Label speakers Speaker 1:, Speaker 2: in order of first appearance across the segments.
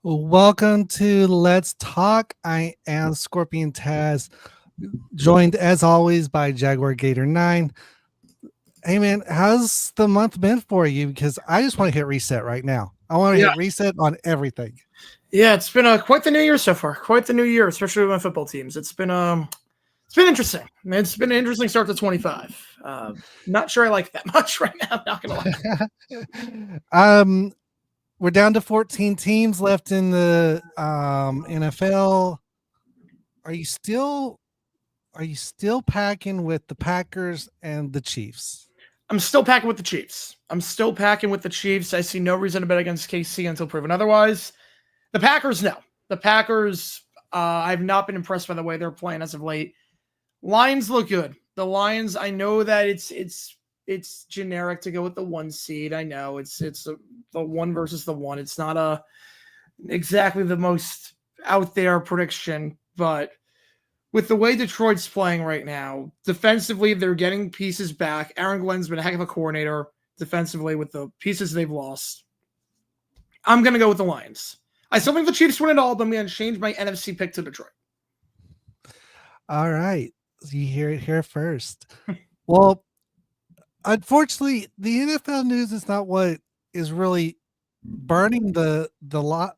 Speaker 1: Welcome to Let's Talk. I am Scorpion Taz, joined as always by Jaguar Gator 9. Hey man, how's the month been for you? Because I just want to hit reset right now. I want to hit reset on everything.
Speaker 2: Yeah, it's been quite the new year so far. Quite the new year, especially with my football teams. It's been interesting. It's been an interesting start to 25. Not sure I like that much right now. I'm not gonna
Speaker 1: lie. We're down to 14 teams left in the NFL. Are you still packing with the Packers and the Chiefs?
Speaker 2: I'm still packing with the Chiefs. I see no reason to bet against KC until proven otherwise. The Packers, no. The Packers, I've not been impressed by the way they're playing as of late. Lions look good. The Lions, I know that it's generic to go with the 1 seed. I know it's the 1 versus the 1. It's not exactly the most out there prediction, but with the way Detroit's playing right now, defensively, they're getting pieces back. Aaron Glenn's been a heck of a coordinator defensively with the pieces they've lost. I'm going to go with the Lions. I still think the Chiefs win it all, but I'm going to change my NFC pick to Detroit.
Speaker 1: All right. You hear it here first. Well, unfortunately, the NFL news is not what is really burning the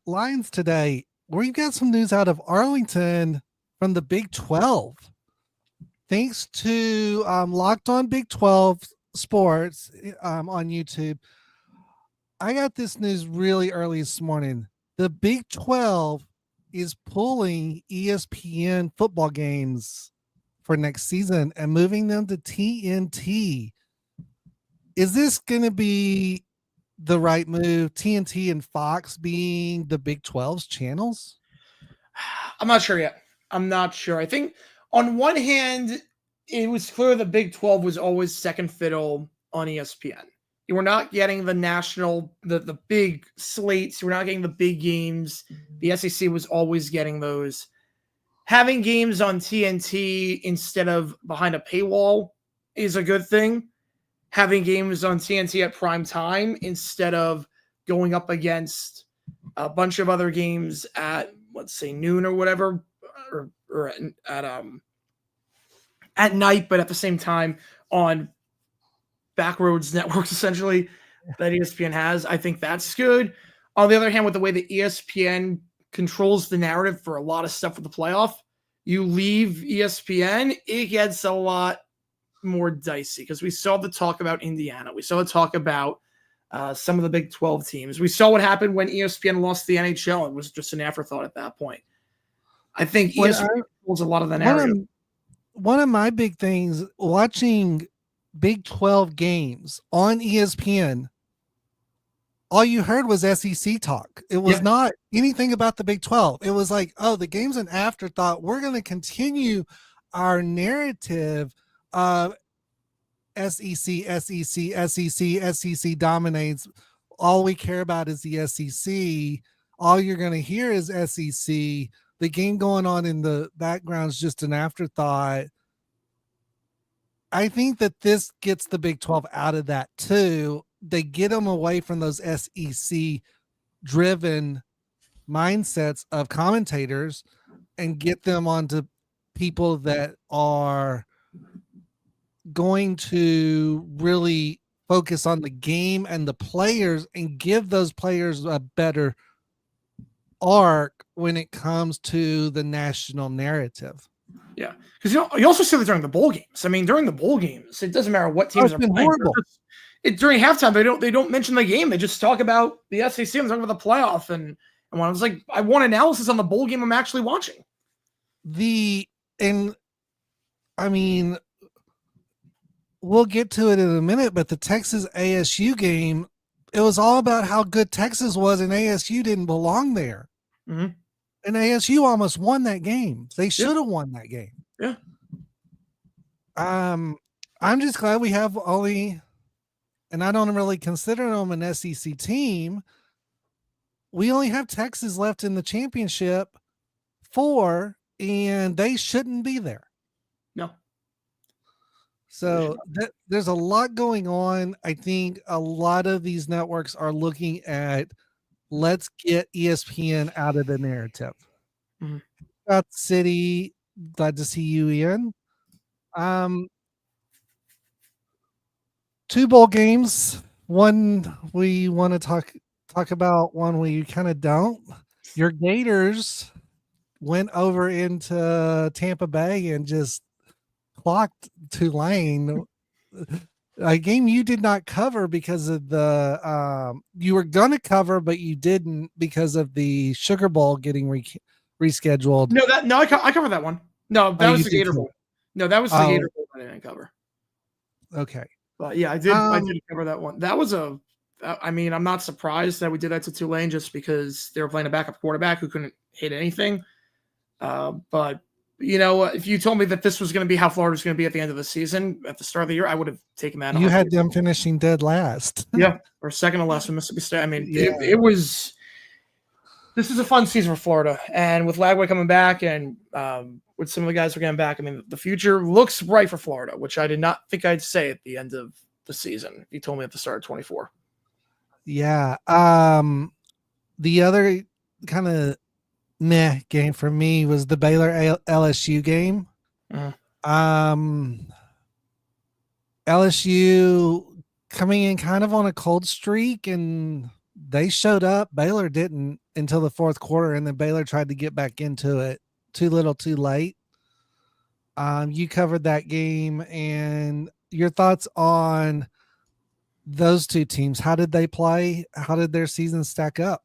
Speaker 1: lines today. We've got some news out of Arlington from the Big 12. Thanks to Locked On Big 12 Sports on YouTube, I got this news really early this morning. The Big 12 is pulling ESPN football games for next season and moving them to TNT. Is this going to be the right move? TNT and Fox being the Big 12's channels?
Speaker 2: I'm not sure yet. I'm not sure. I think on one hand, it was clear the Big 12 was always second fiddle on ESPN. You were not getting the national, the big slates. You were not getting the big games. The SEC was always getting those. Having games on TNT instead of behind a paywall is a good thing. Having games on TNT at prime time instead of going up against a bunch of other games at, let's say, noon or whatever, or at night, but at the same time on backroads networks, essentially, that ESPN has. I think that's good. On the other hand, with the way that ESPN controls the narrative for a lot of stuff with the playoff, you leave ESPN, it gets a lot more dicey because we saw the talk about Indiana. We saw the talk about some of the Big 12 teams. We saw what happened when ESPN lost the NHL. It was just an afterthought at that point. I think ESPN controls a lot of the narrative.
Speaker 1: One of my big things watching Big 12 games on ESPN, all you heard was SEC talk. It was not anything about the Big 12. It was like, oh, the game's an afterthought. We're going to continue our narrative of SEC dominates. All we care about is the SEC. All you're going to hear is SEC. The game going on in the background is just an afterthought. I think that this gets the Big 12 out of that too. They get them away from those SEC driven mindsets of commentators and get them onto people that are going to really focus on the game and the players and give those players a better arc when it comes to the national narrative.
Speaker 2: Yeah, because you also see that during the bowl games. I mean, during the bowl games, it doesn't matter what teams are playing.
Speaker 1: Horrible.
Speaker 2: During halftime, they don't mention the game. They just talk about the SEC and talk about the playoff. And when I was like, I want analysis on the bowl game I'm actually watching.
Speaker 1: We'll get to it in a minute, but the Texas ASU game, it was all about how good Texas was, and ASU didn't belong there.
Speaker 2: Mm-hmm.
Speaker 1: And ASU almost won that game. They should have won that game.
Speaker 2: Yeah.
Speaker 1: I'm just glad we have only, and I don't really consider them an SEC team. We only have Texas left in the championship 4, and they shouldn't be there.
Speaker 2: No,
Speaker 1: So there's a lot going on. I think a lot of these networks are looking at, let's get ESPN out of the narrative.
Speaker 2: Mhm.
Speaker 1: About City, glad to see you in. Two bowl games. One we want to talk about, one we kind of don't. Your Gators went over into Tampa Bay and just clocked Tulane. A game you did not cover because of the you were gonna cover, but you didn't because of the Sugar Bowl getting rescheduled.
Speaker 2: No, I covered that one. No, that
Speaker 1: Oh,
Speaker 2: was
Speaker 1: you
Speaker 2: the
Speaker 1: did
Speaker 2: Gator
Speaker 1: too.
Speaker 2: Bowl. No, that was the
Speaker 1: Oh,
Speaker 2: Gator Bowl I didn't cover.
Speaker 1: okay.
Speaker 2: But yeah, I did cover that one. That was I mean, I'm not surprised that we did that to Tulane just because they were playing a backup quarterback who couldn't hit anything. But you know, if you told me that this was going to be how Florida was going to be at the end of the season, at the start of the year, I would have taken that.
Speaker 1: You had them finishing dead last.
Speaker 2: Yeah, or second to last in Mississippi State. I mean,
Speaker 1: Yeah.
Speaker 2: it was. This is a fun season for Florida, and with Lagway coming back, and with some of the guys who are getting back, I mean, the future looks bright for Florida, which I did not think I'd say at the end of the season. You told me at the start of 24.
Speaker 1: Yeah. The other kind of meh game for me was the Baylor LSU game. LSU coming in kind of on a cold streak, and they showed up. Baylor didn't until the fourth quarter, and then Baylor tried to get back into it. Too little, too late. You covered that game, and your thoughts on those two teams. How did they play? How did their season stack up?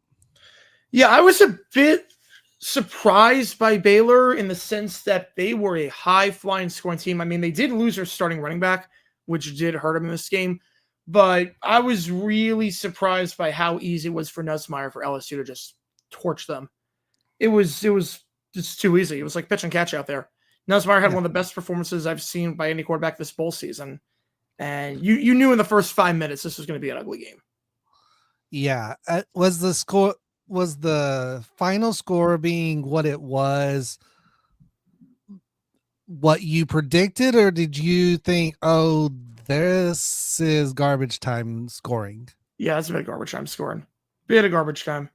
Speaker 2: Yeah, I was a bit surprised by Baylor in the sense that they were a high-flying scoring team. I mean, they did lose their starting running back, which did hurt them in this game. But I was really surprised by how easy it was for Nussmeier for LSU to just torch them. It was just too easy. It was like pitch and catch out there. Nussmeier had one of the best performances I've seen by any quarterback this bowl season. And you knew in the first 5 minutes this was going to be an ugly game.
Speaker 1: Yeah. Was the final score being what it was, what you predicted, or did you think, oh, this is garbage time scoring?
Speaker 2: Yeah, that's a bit of garbage time scoring. Bit of garbage time.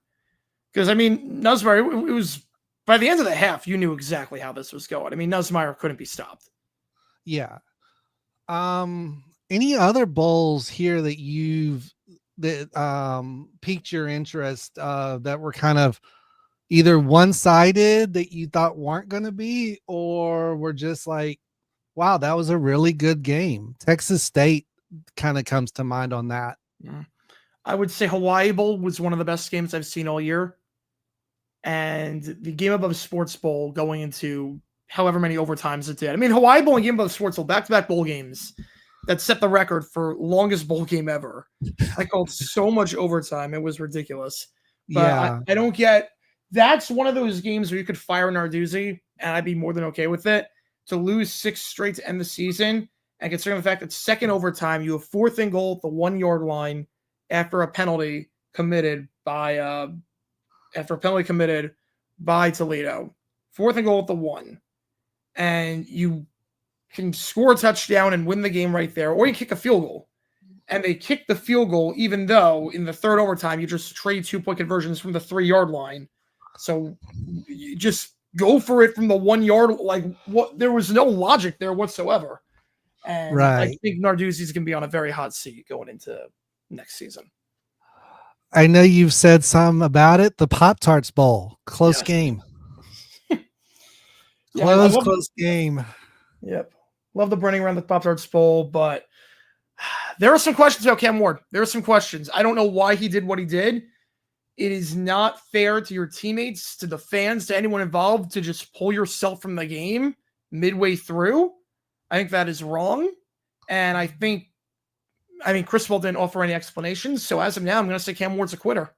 Speaker 2: Because, I mean, Nussmeier, it was by the end of the half, you knew exactly how this was going. I mean, Nussmeier couldn't be stopped.
Speaker 1: Yeah. Any other bowls here that piqued your interest that were kind of either one-sided that you thought weren't going to be, or were just like, wow, that was a really good game? Texas State kind of comes to mind on that.
Speaker 2: Yeah. I would say Hawaii Bowl was one of the best games I've seen all year. And the Game Above Sports Bowl going into however many overtimes it did. I mean, Hawaii Bowl and Game Above Sports Bowl, back-to-back bowl games that set the record for longest bowl game ever. I called so much overtime. It was ridiculous. But yeah. I don't get – that's one of those games where you could fire Narduzzi, and I'd be more than okay with it. To lose 6 straight to end the season, and considering the fact that second overtime, you have 4th and goal at the 1-yard line after a penalty committed by Toledo. 4th and goal at the 1. And you can score a touchdown and win the game right there, or you kick a field goal. And they kick the field goal, even though in the third overtime, you just trade 2-point conversions from the 3-yard line. So you just go for it from the 1-yard. Like, what? There was no logic there whatsoever. And right. I think Narduzzi's going to be on a very hot seat going into next season.
Speaker 1: I know you've said some about it. The Pop-Tarts Bowl, close game. Close game.
Speaker 2: Yep. Love the running around the Pop-Tarts Bowl, but there are some questions about Cam Ward. There are some questions. I don't know why he did what he did. It is not fair to your teammates, to the fans, to anyone involved to just pull yourself from the game midway through. I think that is wrong. And I mean, Cristobal didn't offer any explanations. So as of now, I'm going to say Cam Ward's a quitter.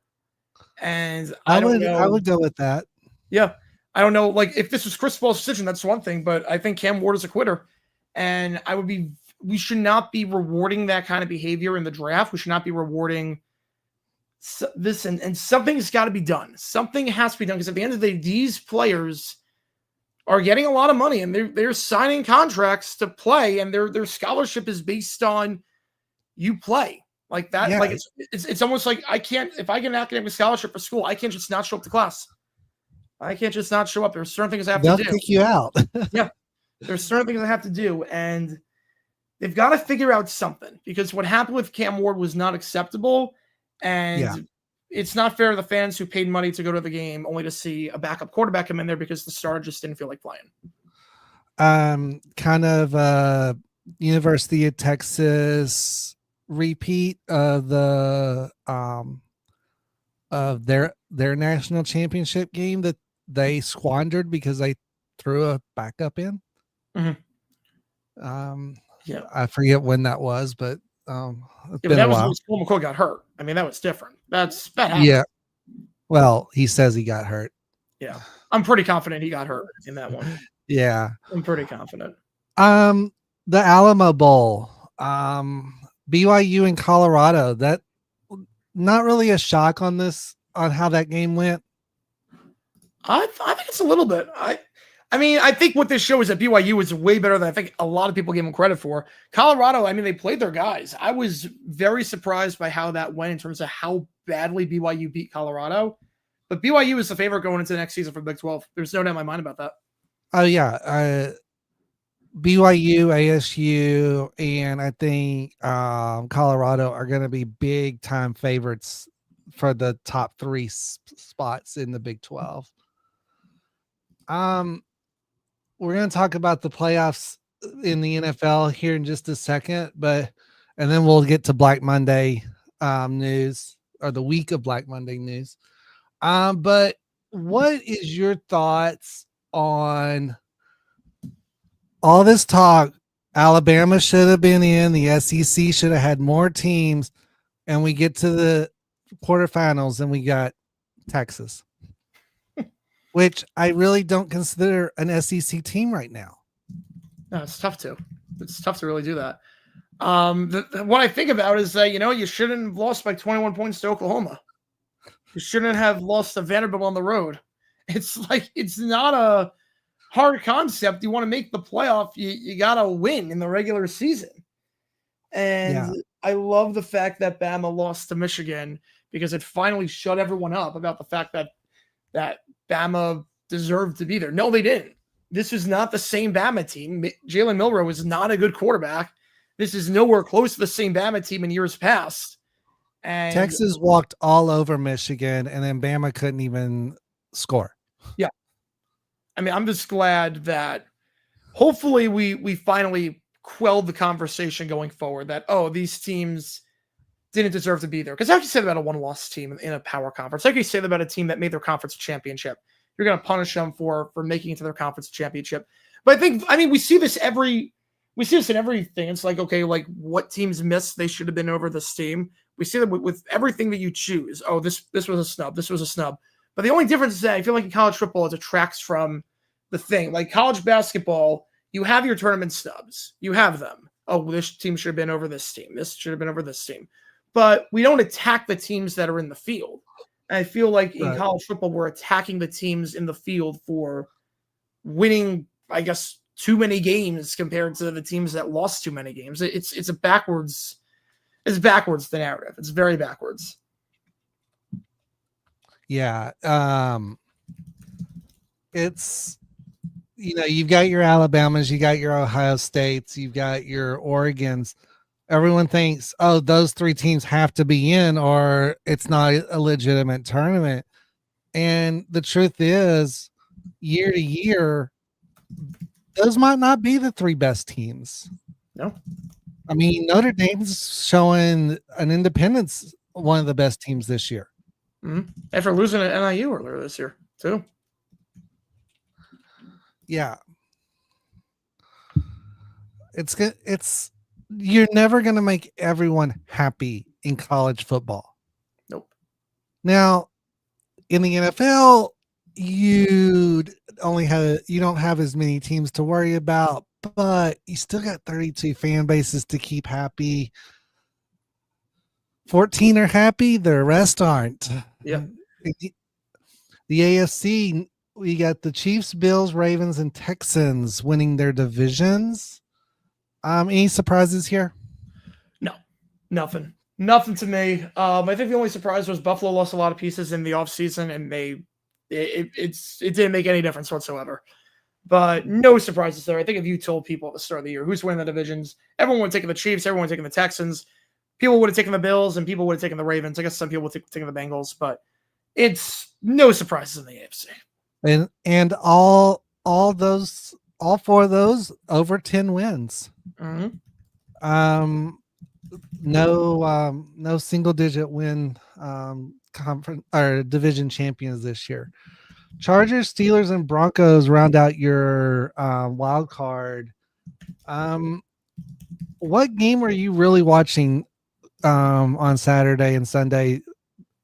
Speaker 2: And I would
Speaker 1: go with that.
Speaker 2: Yeah. I don't know. Like, if this was Cristobal's decision, that's one thing, but I think Cam Ward is a quitter. And we should not be rewarding that kind of behavior in the draft. We should not be rewarding this. And something's got to be done. Something has to be done, because at the end of the day, these players are getting a lot of money, and they're signing contracts to play, and their scholarship is based on you play like that.
Speaker 1: Yeah.
Speaker 2: Like it's almost like I can't, if I get an academic scholarship for school, I can't just not show up to class. I can't just not show up. There's certain things I have
Speaker 1: They'll
Speaker 2: to do.
Speaker 1: kick you out.
Speaker 2: Yeah, there's certain things I have to do, and they've got to figure out something, because what happened with Cam Ward was not acceptable, and
Speaker 1: Yeah.
Speaker 2: it's not fair to the fans who paid money to go to the game only to see a backup quarterback come in there because the starter just didn't feel like playing.
Speaker 1: Kind of University of Texas repeat of the of their national championship game that they squandered because they threw a backup in.
Speaker 2: Mhm.
Speaker 1: Yeah, I forget when that was, but it's
Speaker 2: Yeah,
Speaker 1: been
Speaker 2: but that
Speaker 1: a
Speaker 2: was
Speaker 1: while.
Speaker 2: when School McCoy got hurt. I mean, that was different. That happened.
Speaker 1: Yeah. Well, he says he got hurt.
Speaker 2: Yeah, I'm pretty confident he got hurt in that one.
Speaker 1: Yeah.
Speaker 2: I'm pretty confident.
Speaker 1: The Alamo Bowl, BYU in Colorado. That not really a shock on how that game went.
Speaker 2: I think it's a little bit. I mean, I think what this shows is that BYU is way better than I think a lot of people give them credit for. Colorado, I mean, they played their guys. I was very surprised by how that went in terms of how badly BYU beat Colorado. But BYU is the favorite going into the next season for Big 12. There's no doubt in my mind about that.
Speaker 1: Oh yeah, BYU, ASU, and I think Colorado are going to be big time favorites for the top three spots in the Big 12. We're going to talk about the playoffs in the NFL here in just a second, and then we'll get to Black Monday news, or the week of Black Monday news. But what is your thoughts on all this talk? Alabama should have been in, the SEC should have had more teams, and we get to the quarterfinals and we got Texas, which I really don't consider an SEC team right now.
Speaker 2: No, it's tough to. It's tough to really do that. What I think about is that, you shouldn't have lost by 21 points to Oklahoma. You shouldn't have lost to Vanderbilt on the road. It's like, it's not a hard concept. You want to make the playoff, you got to win in the regular season. And yeah. I love the fact that Bama lost to Michigan, because it finally shut everyone up about the fact that Bama deserved to be there. No, they didn't. This is not the same Bama team. Jalen Milroe is not a good quarterback. This is nowhere close to the same Bama team in years past. And
Speaker 1: Texas walked all over Michigan, and then Bama couldn't even score.
Speaker 2: Yeah. I mean, I'm just glad that hopefully we finally quelled the conversation going forward that, these teams didn't deserve to be there. Because how can you say that about a one-loss team in a power conference? How can you say that about a team that made their conference championship? You're going to punish them for making it to their conference championship. But we see this in everything. It's like, okay, like what teams missed, they should have been over this team. We see that with everything that you choose. Oh, this was a snub. This was a snub. But the only difference is that I feel like in college football, it detracts from the thing. Like college basketball, you have your tournament snubs. You have them. Oh, this team should have been over this team. This should have been over this team. But we don't attack the teams that are in the field. And I feel like in college football, we're attacking the teams in the field for winning, I guess, too many games compared to the teams that lost too many games. It's backwards, the narrative. It's very backwards.
Speaker 1: Yeah. It's, you've got your Alabamas, you got your Ohio States, you've got your Oregons. Everyone thinks, those three teams have to be in or it's not a legitimate tournament. And the truth is, year to year, those might not be the three best teams.
Speaker 2: No.
Speaker 1: I mean, Notre Dame's showing an Independence, one of the best teams this year.
Speaker 2: Mm-hmm. After losing at NIU earlier this year, too.
Speaker 1: Yeah. You're never going to make everyone happy in college football.
Speaker 2: Nope.
Speaker 1: Now, in the NFL, you don't have as many teams to worry about, but you still got 32 fan bases to keep happy. 14 are happy, the rest aren't.
Speaker 2: Yeah.
Speaker 1: The AFC, we got the Chiefs, Bills, Ravens, and Texans winning their divisions. Any surprises here?
Speaker 2: No, nothing to me. I think the only surprise was Buffalo lost a lot of pieces in the offseason, and it didn't make any difference whatsoever. But no surprises there. I think if you told people at the start of the year who's winning the divisions, everyone would have taken the Chiefs, everyone would have taken the Texans, people would have taken the Bills, and people would have taken the Ravens. I guess some people would have taken the Bengals, but it's no surprises in the AFC.
Speaker 1: And all four of those over 10 wins.
Speaker 2: Mm-hmm.
Speaker 1: No single digit win conference or division champions this year. Chargers, Steelers, and Broncos round out your wild card. What game are you really watching on Saturday and Sunday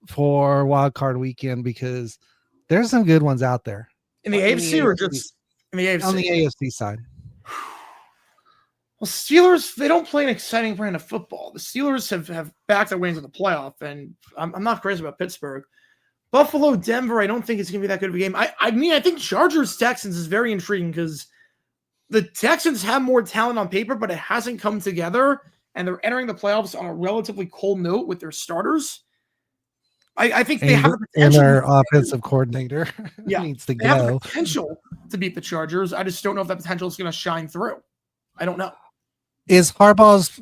Speaker 1: for wild card weekend? Because there's some good ones out there.
Speaker 2: In the AFC or just in the AFC?
Speaker 1: On the AFC side.
Speaker 2: Well, Steelers, they don't play an exciting brand of football. The Steelers have backed their way into the playoff, and I'm not crazy about Pittsburgh. Buffalo, Denver, I don't think it's going to be that good of a game. I mean, I think Chargers, Texans is very intriguing because the Texans have more talent on paper, but it hasn't come together, and they're entering the playoffs on a relatively cold note with their starters. I think they have the potential.
Speaker 1: And their offensive coordinator needs to
Speaker 2: they have
Speaker 1: go.
Speaker 2: the potential to beat the Chargers. I just don't know if that potential is going to shine through. I don't know.
Speaker 1: Is Harbaugh's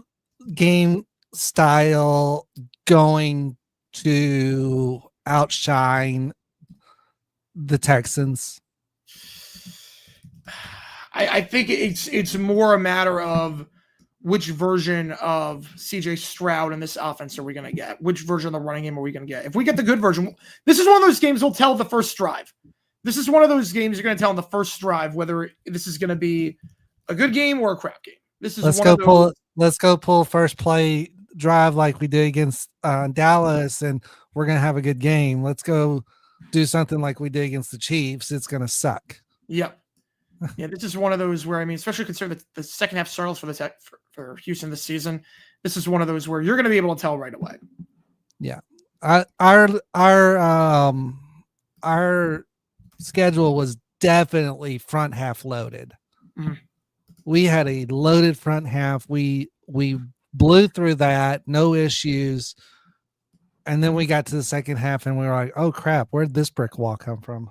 Speaker 1: game style going to outshine the Texans?
Speaker 2: I think it's more a matter of which version of CJ Stroud in this offense are we going to get? Which version of the running game are we going to get? If we get the good version, this is one of those games we'll tell the first drive. This is one of those games you're going to tell in the first drive whether this is going to be a good game or a crap game. This is
Speaker 1: let's go pull first play drive like we did against Dallas, and we're going to have a good game. Let's go do something like we did against the Chiefs. It's going to suck.
Speaker 2: Yep. Yeah, this is one of those where, I mean, especially considering the second half struggles for Houston this season, this is one of those where you're going to be able to tell right away.
Speaker 1: Yeah. Our schedule was definitely front half loaded.
Speaker 2: Mm-hmm.
Speaker 1: We had a loaded front half. We blew through that, no issues. And then we got to the second half and we were like, oh crap, where'd this brick wall come from?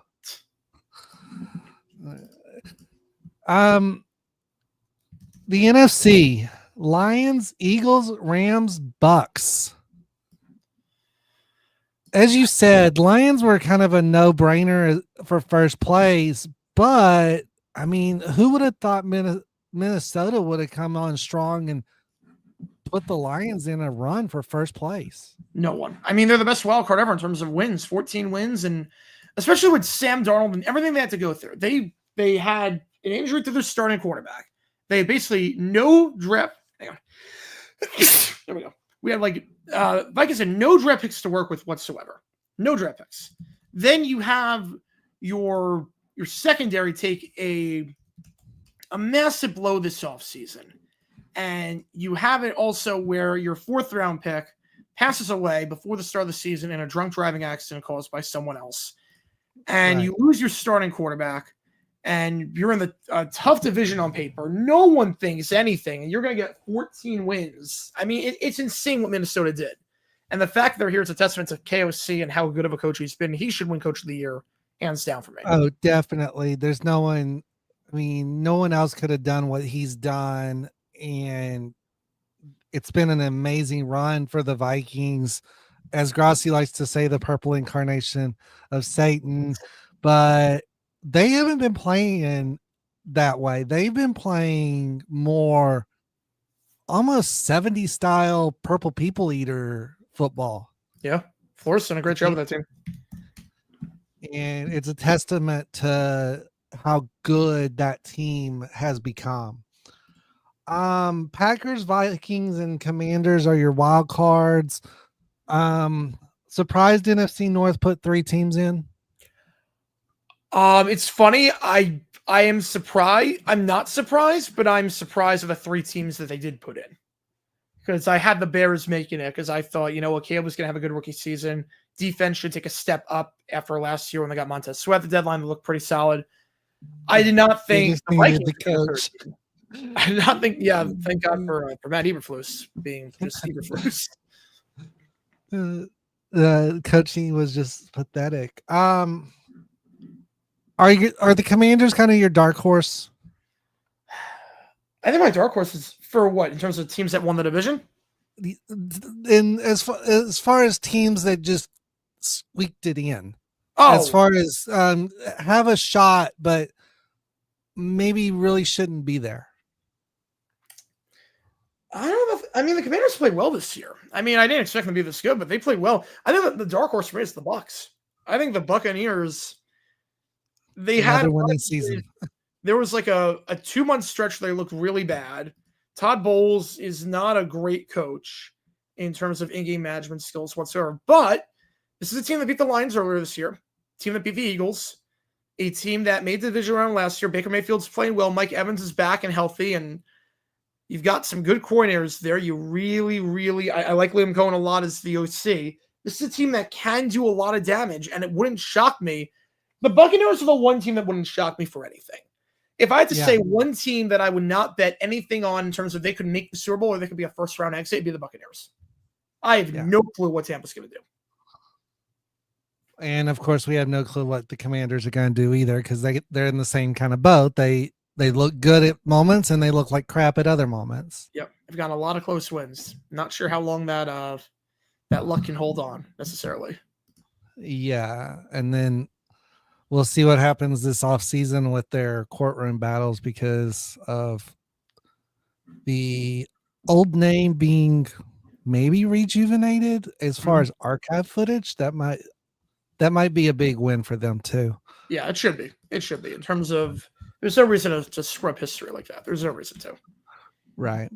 Speaker 1: The NFC, Lions, Eagles, Rams, Bucks. As you said, Lions were kind of a no-brainer for first place, but I mean, who would have thought Minnesota would have come on strong and put the Lions in a run for first place?
Speaker 2: No one. I mean, they're the best wild card ever in terms of wins, 14 wins, and especially with Sam Darnold and everything they had to go through. They had an injury to their starting quarterback. They had basically no draft. Hang on. There we go. We had Vikings had no draft picks to work with whatsoever. No draft picks. Then you have your secondary take a massive blow this offseason. And you have it also where your fourth round pick passes away before the start of the season in a drunk driving accident caused by someone else. And you lose your starting quarterback. And you're in a tough division on paper. No one thinks anything, and you're going to get 14 wins. I mean, it's insane what Minnesota did. And the fact that they're here is a testament to KOC and how good of a coach he's been. He should win Coach of the Year, hands down for me.
Speaker 1: Oh, definitely. There's no one. I mean, no one else could have done what he's done, and it's been an amazing run for the Vikings. As Grassi likes to say, the purple incarnation of Satan, but they haven't been playing that way. They've been playing more almost 70s style purple people eater football.
Speaker 2: Yeah. Flores done a great job with that team.
Speaker 1: And it's a testament to how good that team has become. Packers, Vikings, and Commanders are your wild cards. Surprised NFC North put 3 teams in?
Speaker 2: It's funny. I am surprised. I'm not surprised, but I'm surprised at the 3 teams that they did put in. Because I had the Bears making it because I thought, Caleb was going to have a good rookie season. defense should take a step up after last year when they got Montez Sweat at the deadline. They looked pretty solid. I did not think the Vikings
Speaker 1: the coach.
Speaker 2: I did not think. Yeah, thank God for Matt Eberflus being just Eberflus.
Speaker 1: The coaching was just pathetic. Are the Commanders kind of your dark horse?
Speaker 2: I think my dark horse is for what in terms of teams that won the division.
Speaker 1: And as far as teams that just squeaked it in. As
Speaker 2: Oh,
Speaker 1: far as have a shot, but maybe really shouldn't be there.
Speaker 2: I don't know. I mean, the Commanders played well this year. I mean, I didn't expect them to be this good, but they played well. I think that the dark horse for me is the Bucks. I think the Buccaneers. They had
Speaker 1: Another winning season.
Speaker 2: There was like a 2-month stretch where they looked really bad. Todd Bowles is not a great coach in terms of in-game management skills whatsoever, but this is a team that beat the Lions earlier this year, a team that beat the Eagles, a team that made the division round last year. Baker Mayfield's playing well. Mike Evans is back and healthy, and you've got some good coordinators there. You really, I like Liam Cohen a lot as the OC. This is a team that can do a lot of damage, and it wouldn't shock me. The Buccaneers are the one team that wouldn't shock me for anything. If I had to say one team that I would not bet anything on in terms of they could make the Super Bowl or they could be a first-round exit, it'd be the Buccaneers. I have no clue what Tampa's going to do.
Speaker 1: And of course, we have no clue what the Commanders are going to do either, because they're in the same kind of boat. They look good at moments and they look like crap at other moments.
Speaker 2: Yep, they've got a lot of close wins. Not sure how long that luck can hold on necessarily.
Speaker 1: Yeah, and then we'll see what happens this offseason with their courtroom battles because of the old name being maybe rejuvenated as far as archive footage. That might be a big win for them too.
Speaker 2: Yeah, it should be. It should be in terms of there's no reason to scrub history like that. There's no reason to.
Speaker 1: Right.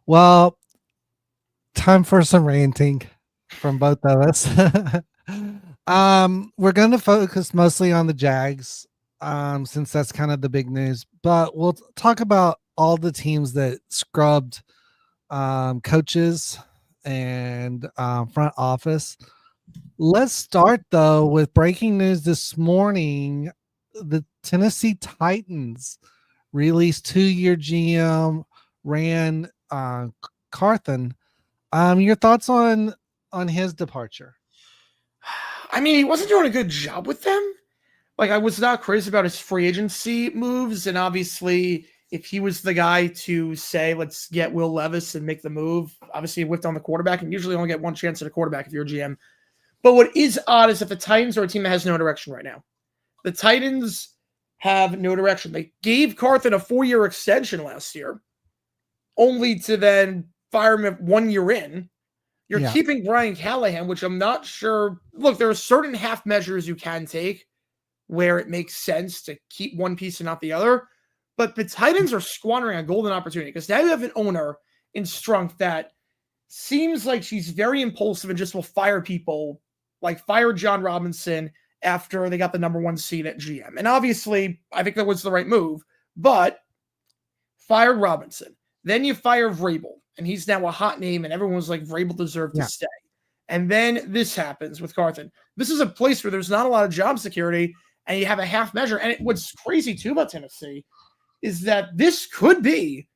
Speaker 1: Well, time for some ranting from both of us. We're going to focus mostly on the Jags, since that's kind of the big news, but we'll talk about all the teams that scrubbed coaches and front office. Let's start though with breaking news this morning. The Tennessee Titans released 2-year GM Ran Carthon. Your thoughts on his departure?
Speaker 2: I mean, he wasn't doing a good job with them. Like, I was not crazy about his free agency moves, and obviously, if he was the guy to say, let's get Will Levis and make the move, obviously he whiffed on the quarterback, and usually only get one chance at a quarterback if you're a GM. But what is odd is that the Titans are a team that has no direction right now. The Titans have no direction. They gave Carthon a 4-year extension last year, only to then fire him 1 year in. You're keeping Brian Callahan, which I'm not sure. Look, there are certain half measures you can take where it makes sense to keep one piece and not the other. But the Titans are squandering a golden opportunity because now you have an owner in Strunk that seems like she's very impulsive and just will fire people, like fire John Robinson after they got the number 1 seed at GM. And obviously, I think that was the right move, but fired Robinson. Then you fire Vrabel, and he's now a hot name, and everyone was like, Vrabel deserved to stay. And then this happens with Carthon. This is a place where there's not a lot of job security, and you have a half measure. And what's crazy, too, about Tennessee is that this could be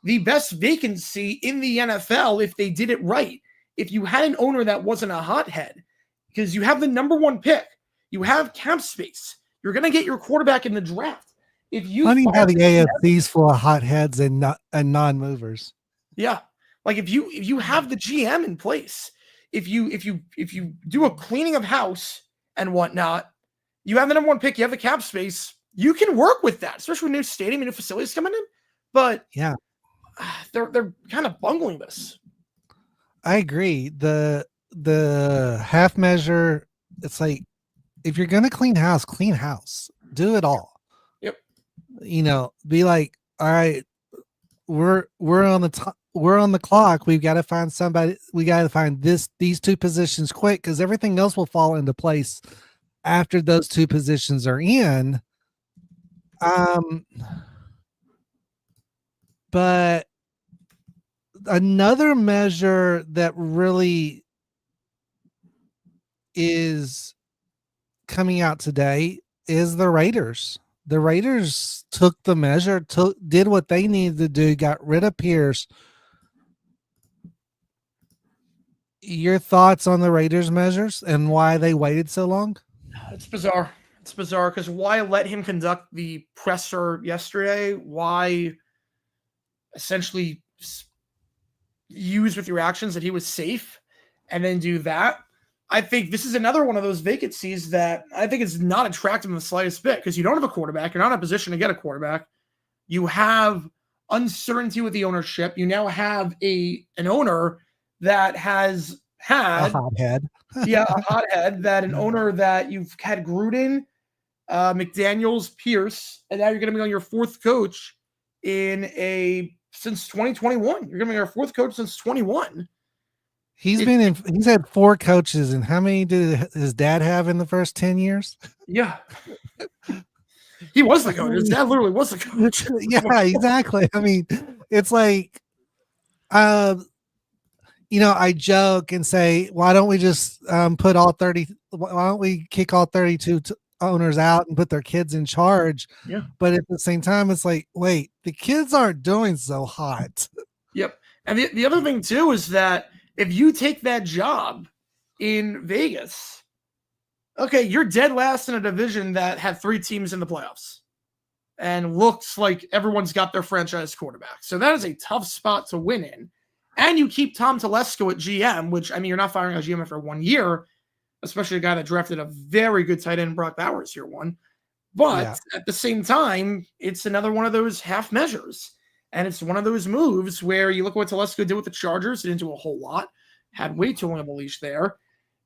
Speaker 2: the best vacancy in the NFL if they did it right. If you had an owner that wasn't a hothead, because you have the number 1 pick, you have cap space, you're going to get your quarterback in the draft. If you
Speaker 1: funny how the AFC's full of hotheads and non-movers.
Speaker 2: Yeah, like if you have the GM in place, if you do a cleaning of house and whatnot, you have the number 1 pick, you have the cap space, you can work with that, especially with new stadium and new facilities coming in. But
Speaker 1: yeah,
Speaker 2: they're kind of bungling this.
Speaker 1: I agree. The half measure, it's like if you're gonna clean house, do it all.
Speaker 2: Yep.
Speaker 1: Be like, all right, we're on the clock. We've got to find somebody. We got to find these 2 positions quick because everything else will fall into place after those 2 positions are in. But another measure that really is coming out today is the Raiders. The Raiders took the measure, did what they needed to do, got rid of Pierce. Your thoughts on the Raiders measures and why they waited so long?
Speaker 2: It's bizarre. It's bizarre because why let him conduct the presser yesterday? Why essentially use with your actions that he was safe and then do that? I think this is another one of those vacancies that I think is not attractive in the slightest bit because you don't have a quarterback. You're not in a position to get a quarterback. You have uncertainty with the ownership. You now have an owner that has had
Speaker 1: a hothead.
Speaker 2: a hothead, that an owner that you've had Gruden, McDaniels, Pierce, and now you're going to be on your fourth coach since 2021. You're going to be our fourth coach since 21.
Speaker 1: He's had 4 coaches, and how many did his dad have in the first 10 years?
Speaker 2: Yeah. He was the coach. His dad literally was the coach.
Speaker 1: Yeah, exactly. I mean, it's like, I joke and say, why don't we just why don't we kick all 32 owners out and put their kids in charge?
Speaker 2: Yeah.
Speaker 1: But at the same time, it's like, wait, the kids aren't doing so hot.
Speaker 2: Yep. And the other thing too is that if you take that job in Vegas, okay, you're dead last in a division that had 3 teams in the playoffs and looks like everyone's got their franchise quarterback. So that is a tough spot to win in. And you keep Tom Telesco at GM, which, I mean, you're not firing a GM after 1 year, especially a guy that drafted a very good tight end, Brock Bowers, year 1. But at the same time, it's another one of those half measures. And it's one of those moves where you look at what Telesco did with the Chargers. He didn't do a whole lot. Had way too long of a leash there.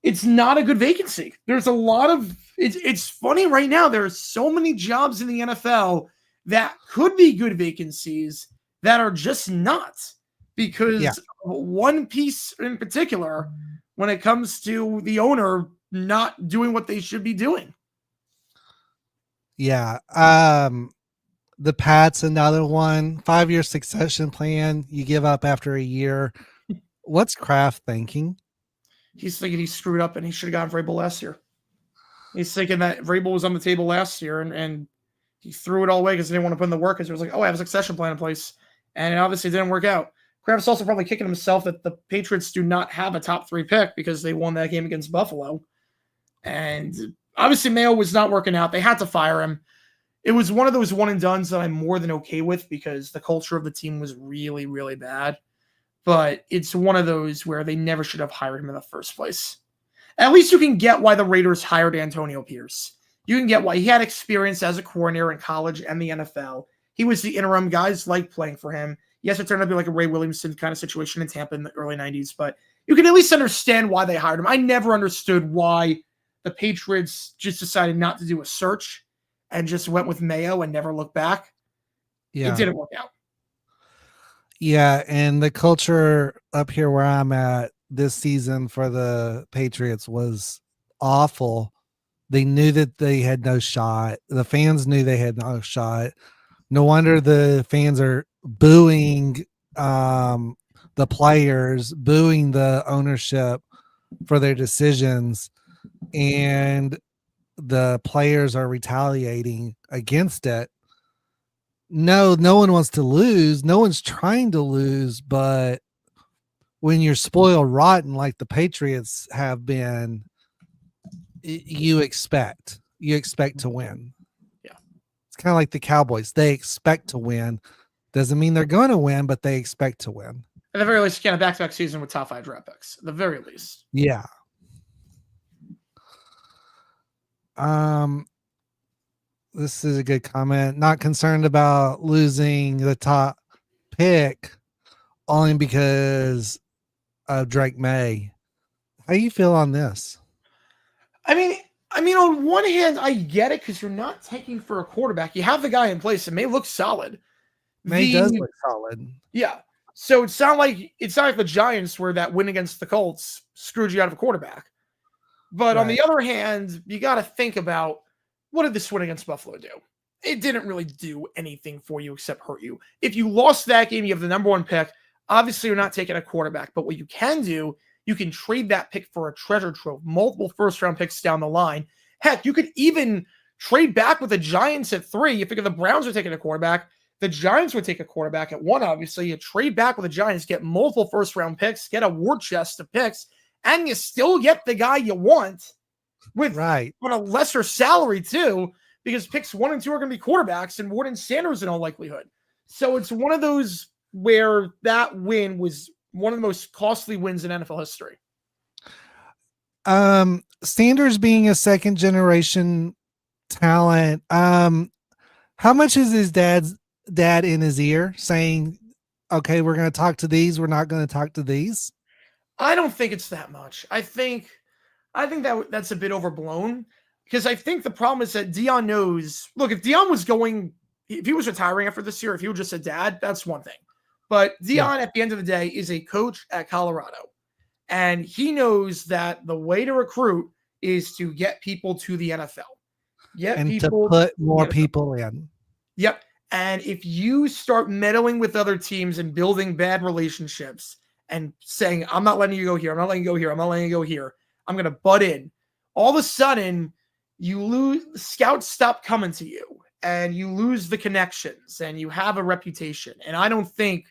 Speaker 2: It's not a good vacancy. There's a lot of it's funny right now. There are so many jobs in the NFL that could be good vacancies that are just not, because one piece in particular, when it comes to the owner not doing what they should be doing.
Speaker 1: Yeah. The Pats, another one, 5-year succession plan. You give up after a year. What's Kraft thinking?
Speaker 2: He's thinking he screwed up and he should have gotten Vrabel last year. He's thinking that Vrabel was on the table last year and he threw it all away because he didn't want to put in the work, because he was like, oh, I have a succession plan in place. And it obviously didn't work out. Kraft's also probably kicking himself that the Patriots do not have a top 3 pick because they won that game against Buffalo. And obviously Mayo was not working out. They had to fire him. It was one of those one and dones that I'm more than okay with because the culture of the team was really, really bad. But it's one of those where they never should have hired him in the first place. At least you can get why the Raiders hired Antonio Pierce. You can get why he had experience as a coordinator in college and the NFL. He was the interim. Guys liked playing for him. Yes, it turned out to be like a Ray Williamson kind of situation in Tampa in the early 90s, but you can at least understand why they hired him. I never understood why the Patriots just decided not to do a search and just went with Mayo and never looked back.
Speaker 1: Yeah.
Speaker 2: It didn't work out.
Speaker 1: Yeah, and the culture up here where I'm at this season for the Patriots was awful. They knew that they had no shot. The fans knew they had no shot. No wonder the fans are booing the players, booing the ownership for their decisions, and the players are retaliating against it. No one wants to lose. No one's trying to lose, but when you're spoiled rotten like the Patriots have been, you expect to win.
Speaker 2: Yeah.
Speaker 1: It's kind of like the Cowboys. They expect to win. Doesn't mean they're going to win, but they expect to win.
Speaker 2: At the very least, you can have a back-to-back season with top 5 draft picks. At the very least.
Speaker 1: Yeah. This is a good comment. Not concerned about losing the top pick only because of Drake May. How do you feel on this?
Speaker 2: I mean, on one hand, I get it because you're not taking for a quarterback. You have the guy in place, and May looks solid.
Speaker 1: May does look solid.
Speaker 2: Yeah. So it's not like the Giants where that win against the Colts screwed you out of a quarterback. But on the other hand, you got to think about, what did this win against Buffalo do? It didn't really do anything for you except hurt you. If you lost that game, you have the number 1 pick. Obviously, you're not taking a quarterback. But what you can You can trade that pick for a treasure trove, multiple first-round picks down the line. Heck, you could even trade back with the Giants at 3. You figure the Browns are taking a quarterback. The Giants would take a quarterback at 1, obviously. You trade back with the Giants, get multiple first-round picks, get a war chest of picks, and you still get the guy you want with
Speaker 1: Right.
Speaker 2: on a lesser salary, too, because picks 1 and 2 are going to be quarterbacks and Ward and Sanders in all likelihood. So it's one of those where that win was one of the most costly wins in NFL history.
Speaker 1: Sanders being a second generation talent, how much is his dad in his ear saying, okay, we're going to talk to these, we're not going to talk to these?
Speaker 2: I don't think it's that much. I think that's a bit overblown, because I think the problem is that Deion knows, look, if Deion was going, if he was retiring after this year, if he was just a dad, that's one thing. But Deion, at the end of the day, is a coach at Colorado. And he knows that the way to recruit is to get people to the NFL.
Speaker 1: And people to put more people in.
Speaker 2: Yep. And if you start meddling with other teams and building bad relationships and saying, I'm not letting you go here, I'm not letting you go here, I'm not letting you go here, I'm going to butt in, all of a sudden you lose, scouts stop coming to you and you lose the connections and you have a reputation. And I don't think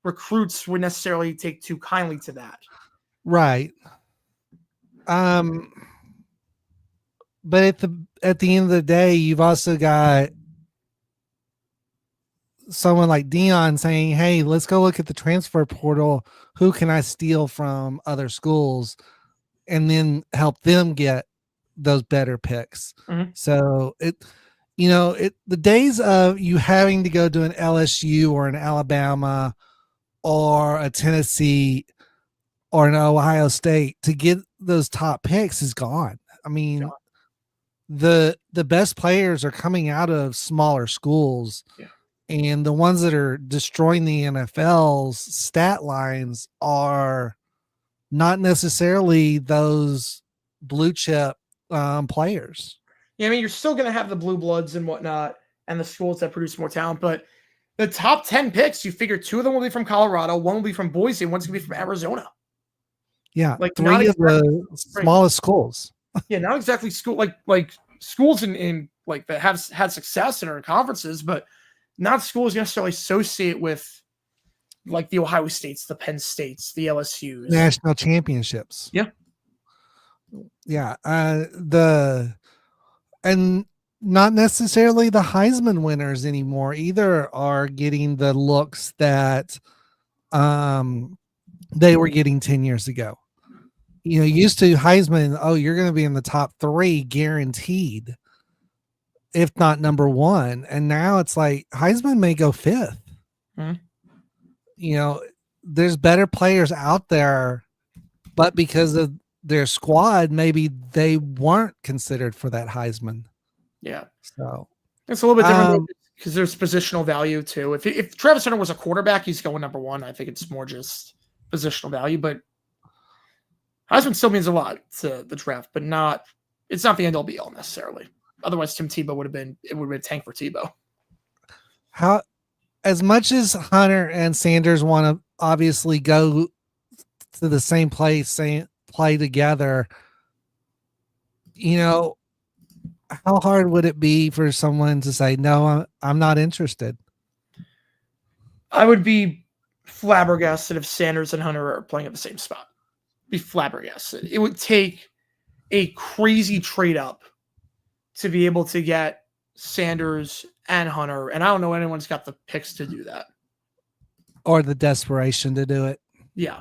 Speaker 2: recruits would necessarily take too kindly to that.
Speaker 1: Right. But at the end of the day, you've also got someone like Deion saying, hey, let's go look at the transfer portal. Who can I steal from other schools and then help them get those better picks?
Speaker 2: Mm-hmm.
Speaker 1: So the days of you having to go to an LSU or an Alabama or a Tennessee or an Ohio State to get those top picks is gone. I mean, the best players are coming out of smaller schools.
Speaker 2: Yeah.
Speaker 1: And the ones that are destroying the NFL's stat lines are not necessarily those blue chip players.
Speaker 2: Yeah, I mean, you're still going to have the blue bloods and whatnot and the schools that produce more talent, but the top 10 picks, you figure 2 of them will be from Colorado, 1 will be from Boise, and 1's going to be from Arizona.
Speaker 1: Yeah, like 3 of the smallest schools.
Speaker 2: Yeah, not exactly school like schools in like that have had success in our conferences, but not schools necessarily associate with like the Ohio States, the Penn States, the LSUs,
Speaker 1: national championships.
Speaker 2: Yeah,
Speaker 1: yeah. And not necessarily the Heisman winners anymore either are getting the looks that they were getting 10 years ago. Used to Heisman, you're going to be in the top 3 guaranteed, if not number 1. And now it's like Heisman may go 5th.
Speaker 2: Mm-hmm.
Speaker 1: There's better players out there, but because of their squad, maybe they weren't considered for that Heisman.
Speaker 2: Yeah.
Speaker 1: So
Speaker 2: it's a little bit different because there's positional value too. If Travis Hunter was a quarterback, he's going number 1. I think it's more just positional value, but Heisman still means a lot to the draft, but it's not the end all be all necessarily. Otherwise, Tim Tebow would have been a tank for Tebow.
Speaker 1: How, as much as Hunter and Sanders want to obviously go to the same place, play together, how hard would it be for someone to say, no, I'm not interested?
Speaker 2: I would be flabbergasted if Sanders and Hunter are playing at the same spot. Be flabbergasted. It would take a crazy trade up to be able to get Sanders and Hunter, and I don't know anyone's got the picks to do that
Speaker 1: or the desperation to do it.
Speaker 2: Yeah.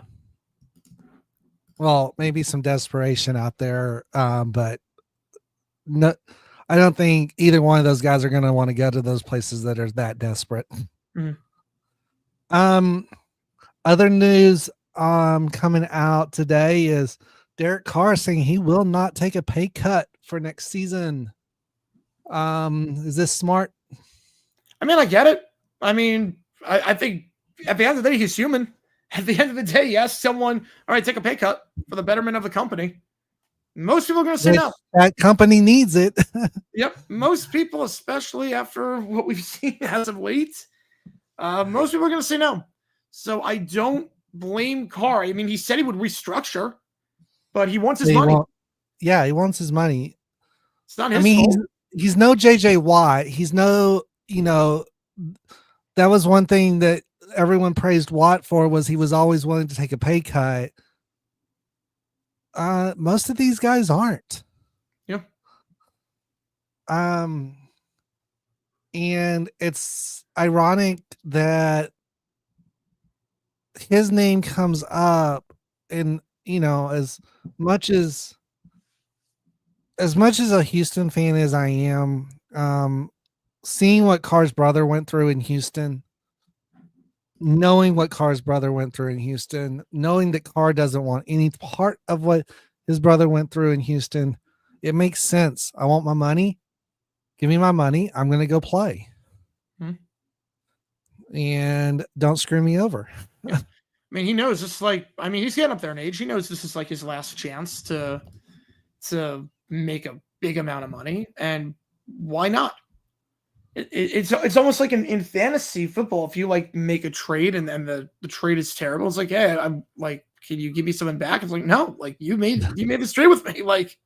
Speaker 1: Well, maybe some desperation out there, but no, I don't think either one of those guys are going to want to go to those places that are that desperate.
Speaker 2: Mm-hmm.
Speaker 1: Other news coming out today is Derek Carr saying he will not take a pay cut for next season. Is this smart?
Speaker 2: I mean, I get it. I mean, I think at the end of the day, he's human. At the end of the day, you ask someone, all right, take a pay cut for the betterment of the company. Most people are going to say no.
Speaker 1: That company needs it.
Speaker 2: Yep. Most people, especially after what we've seen as of late, most people are going to say no. So I don't blame Carr. I mean, he said he would restructure. but he wants his
Speaker 1: He
Speaker 2: money.
Speaker 1: yeah, he wants his money.
Speaker 2: It's not
Speaker 1: I
Speaker 2: his
Speaker 1: mean,
Speaker 2: fault.
Speaker 1: he's no JJ Watt. He's no, that was one thing that everyone praised Watt for, was he was always willing to take a pay cut. Most of these guys aren't.
Speaker 2: Yeah.
Speaker 1: And it's ironic that his name comes up, and much as much as a Houston fan as I am, seeing what Carr's brother went through in Houston, knowing what Carr's brother went through in Houston, knowing that Carr doesn't want any part of what his brother went through in Houston, it makes sense. I want my money. Give me my money. I'm going to go play. And don't screw me over.
Speaker 2: Yeah. I mean, he knows it's like, I mean, he's getting up there in age. He knows this is like his last chance to make a big amount of money, and why not? It's almost like in fantasy football, if you like make a trade and the trade is terrible, it's like, hey, I'm like, can you give me something back? It's like, no, like you made this trade with me, like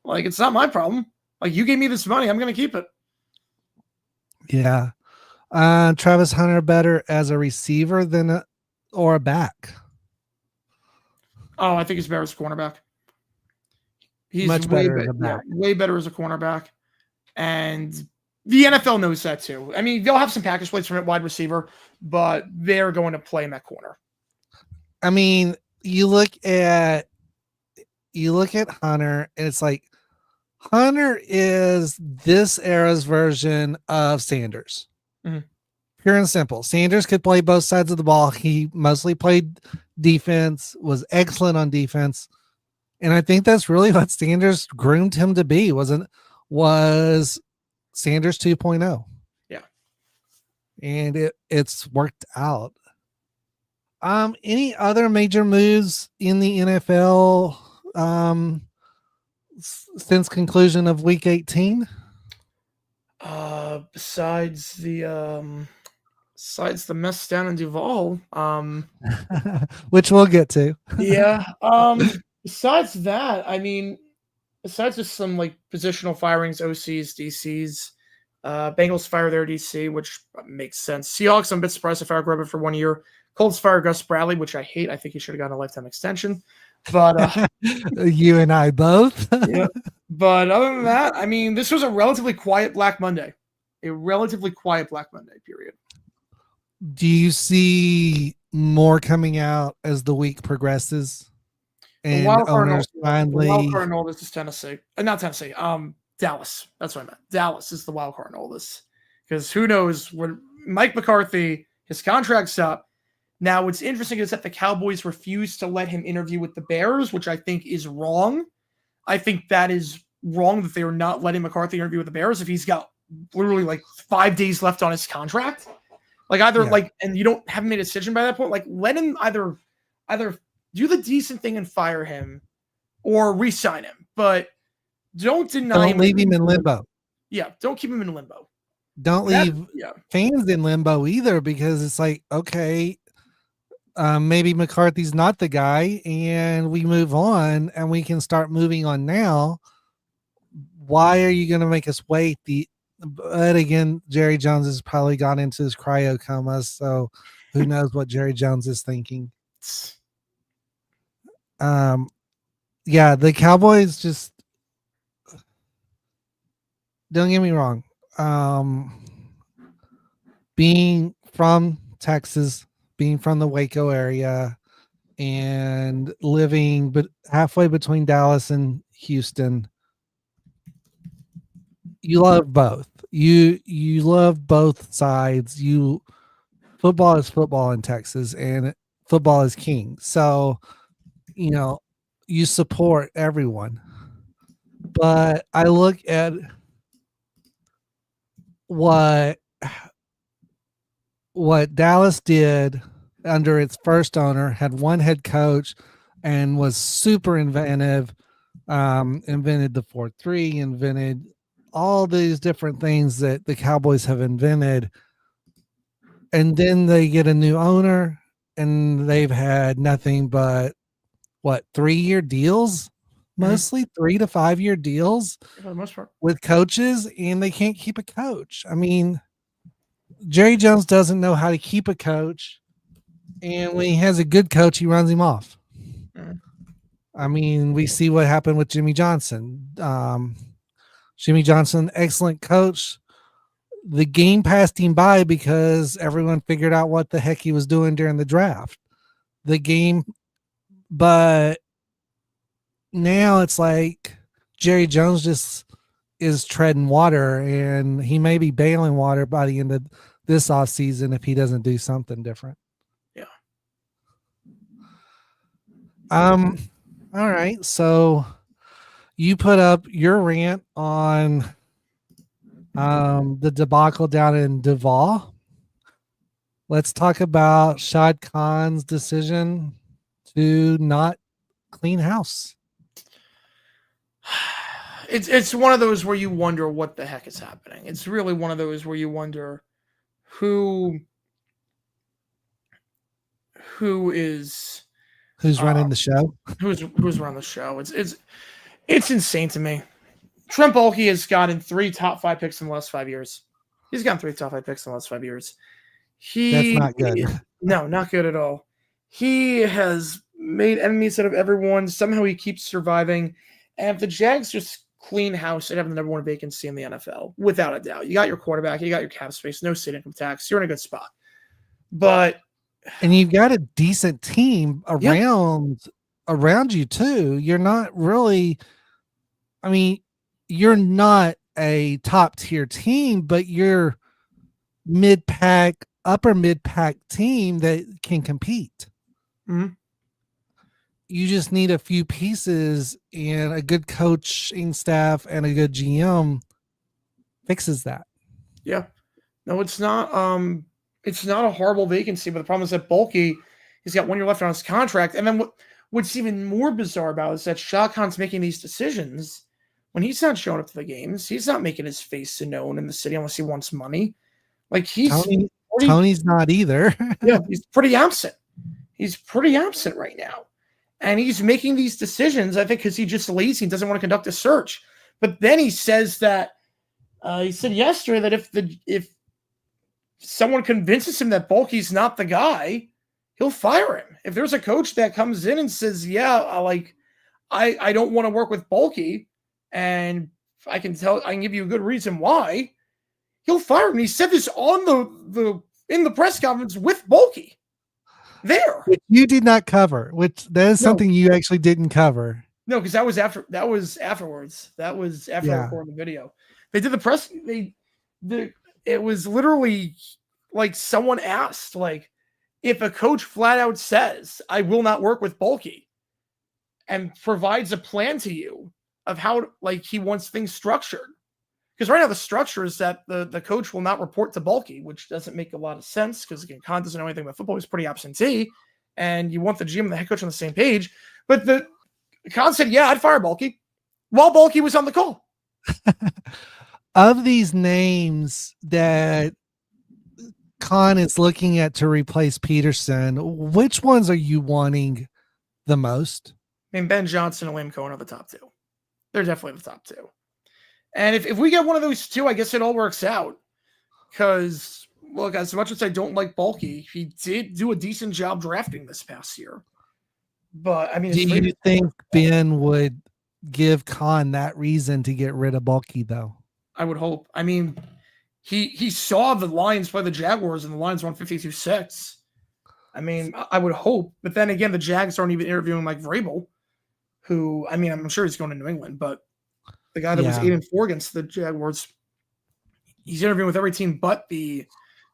Speaker 2: it's not my problem. Like, you gave me this money, I'm gonna keep it.
Speaker 1: Yeah. Travis Hunter better as a receiver than or a back?
Speaker 2: Oh, I think he's better as a cornerback. He's
Speaker 1: much better as a back.
Speaker 2: Yeah, way better as a cornerback. And the NFL knows that too. I mean, they'll have some package plays from a wide receiver, but they're going to play him at corner.
Speaker 1: I mean, you look at Hunter, and it's like Hunter is this era's version of Sanders.
Speaker 2: Mm-hmm.
Speaker 1: Pure and simple. Sanders could play both sides of the ball. He mostly played defense, was excellent on defense. And I think that's really what Sanders groomed him to be, was Sanders 2.0.
Speaker 2: Yeah.
Speaker 1: And it's worked out. Any other major moves in the NFL since conclusion of week 18?
Speaker 2: Besides the mess down in Duval,
Speaker 1: which we'll get to.
Speaker 2: Yeah. Besides that, I mean, besides just some like positional firings, OCs, DCs, Bengals fire their DC, which makes sense. Seahawks, I'm a bit surprised they fired Grubbin for 1 year. Colts fire Gus Bradley, which I hate. I think he should have gotten a lifetime extension. But
Speaker 1: you and I both.
Speaker 2: Yeah. But other than that, I mean, this was a relatively quiet Black Monday. A relatively quiet Black Monday period.
Speaker 1: Do you see more coming out as the week progresses? And owners finally.
Speaker 2: The wild card in all this is Tennessee. Not Tennessee. Dallas. That's what I meant. Dallas is the wild card in all this. Because who knows when Mike McCarthy, his contract's up. Now, what's interesting is that the Cowboys refused to let him interview with the Bears, which I think is wrong. I think that is wrong that they are not letting McCarthy interview with the Bears if he's got literally like 5 days left on his contract. Like and you don't have made a decision by that point. Like, let him either do the decent thing and fire him or re-sign him. But don't
Speaker 1: leave him in limbo.
Speaker 2: Yeah, don't keep him in limbo.
Speaker 1: Don't leave fans in limbo either, because it's like, okay, maybe McCarthy's not the guy and we move on and we can start moving on now. Why are you going to make us wait? But again, Jerry Jones has probably gone into his cryo coma, so who knows what Jerry Jones is thinking. Yeah, the Cowboys just, don't get me wrong. Being from Texas, being from the Waco area, and living halfway between Dallas and Houston, you love both. You love both sides. Football is football in Texas, and football is king. So, you support everyone. But I look at what Dallas did under its first owner, had one head coach and was super inventive, invented the 4-3, invented all these different things that the Cowboys have invented. And then they get a new owner and they've had nothing but what, 3-year deals, mostly 3 to 5-year deals
Speaker 2: for the most part.
Speaker 1: with coaches, and they can't keep a coach. I mean, Jerry Jones doesn't know how to keep a coach, and when he has a good coach, he runs him off.
Speaker 2: Mhm.
Speaker 1: I mean, we see what happened with Jimmy Johnson. Jimmy Johnson, excellent coach. The game passed him by because everyone figured out what the heck he was doing during the draft. But now it's like Jerry Jones just is treading water, and he may be bailing water by the end of this offseason if he doesn't do something different.
Speaker 2: Yeah.
Speaker 1: All right. So you put up your rant on the debacle down in Duval. Let's talk about Shad Khan's decision to not clean house.
Speaker 2: It's one of those where you wonder what the heck is happening. It's really one of those where you wonder who's
Speaker 1: running the show.
Speaker 2: Who's running the show. It's insane to me. Trent Baalke has gotten 3 top 5 picks in the last 5 years. He's gotten 3 top 5 picks in the last 5 years.
Speaker 1: That's not good.
Speaker 2: No, not good at all. He has made enemies out of everyone. Somehow he keeps surviving. And if the Jags just clean house, they'd have the number 1 vacancy in the NFL, without a doubt. You got your quarterback, you got your cap space, no state income tax. You're in a good spot. And
Speaker 1: you've got a decent team around you too. You're not really, I mean, you're not a top tier team, but you're mid-pack, upper mid-pack team that can compete.
Speaker 2: Mm-hmm.
Speaker 1: You just need a few pieces, and a good coaching staff and a good GM fixes that.
Speaker 2: Yeah. No, it's not a horrible vacancy, but the problem is that Baalke, he's got 1 year left on his contract. And then what's even more bizarre about it is that Shad Khan's making these decisions when he's not showing up to the games. He's not making his face known in the city unless he wants money. Like
Speaker 1: Tony's not either.
Speaker 2: Yeah, he's pretty absent. He's pretty absent right now. And he's making these decisions, I think, because he's just lazy and doesn't want to conduct a search. But then he says that he said yesterday that if someone convinces him that Baalke's not the guy, he'll fire him. If there's a coach that comes in and says, "Yeah, I don't want to work with Baalke, and I can give you a good reason why," he'll fire him. And he said this on in the press conference with Baalke. There,
Speaker 1: which you did not cover. That is something you actually didn't cover.
Speaker 2: No, because that was afterwards. That was after recording the video. They did the press. It was literally like someone asked, like, if a coach flat out says, "I will not work with Baalke," and provides a plan to you of how he wants things structured. Because right now the structure is that the coach will not report to Baalke, which doesn't make a lot of sense because, again, Khan doesn't know anything about football. He's pretty absentee, and you want the GM and the head coach on the same page. But Khan said, "Yeah, I'd fire Baalke," while Baalke was on the call.
Speaker 1: Of these names that Khan is looking at to replace Peterson, which ones are you wanting the most?
Speaker 2: I mean, Ben Johnson and Liam Cohen are the top 2. They're definitely the top 2. And if we get one of those 2, I guess it all works out. Because, look, as much as I don't like Baalke, he did do a decent job drafting this past year. But, I mean...
Speaker 1: Do you think Ben would give Khan that reason to get rid of Baalke, though?
Speaker 2: I would hope. I mean, he saw the Lions play the Jaguars, and the Lions won 52-6. I mean, I would hope. But then again, the Jags aren't even interviewing Mike Vrabel, who, I mean, I'm sure he's going to New England, but the guy that was 8-4 against the Jaguars, he's interviewing with every team but the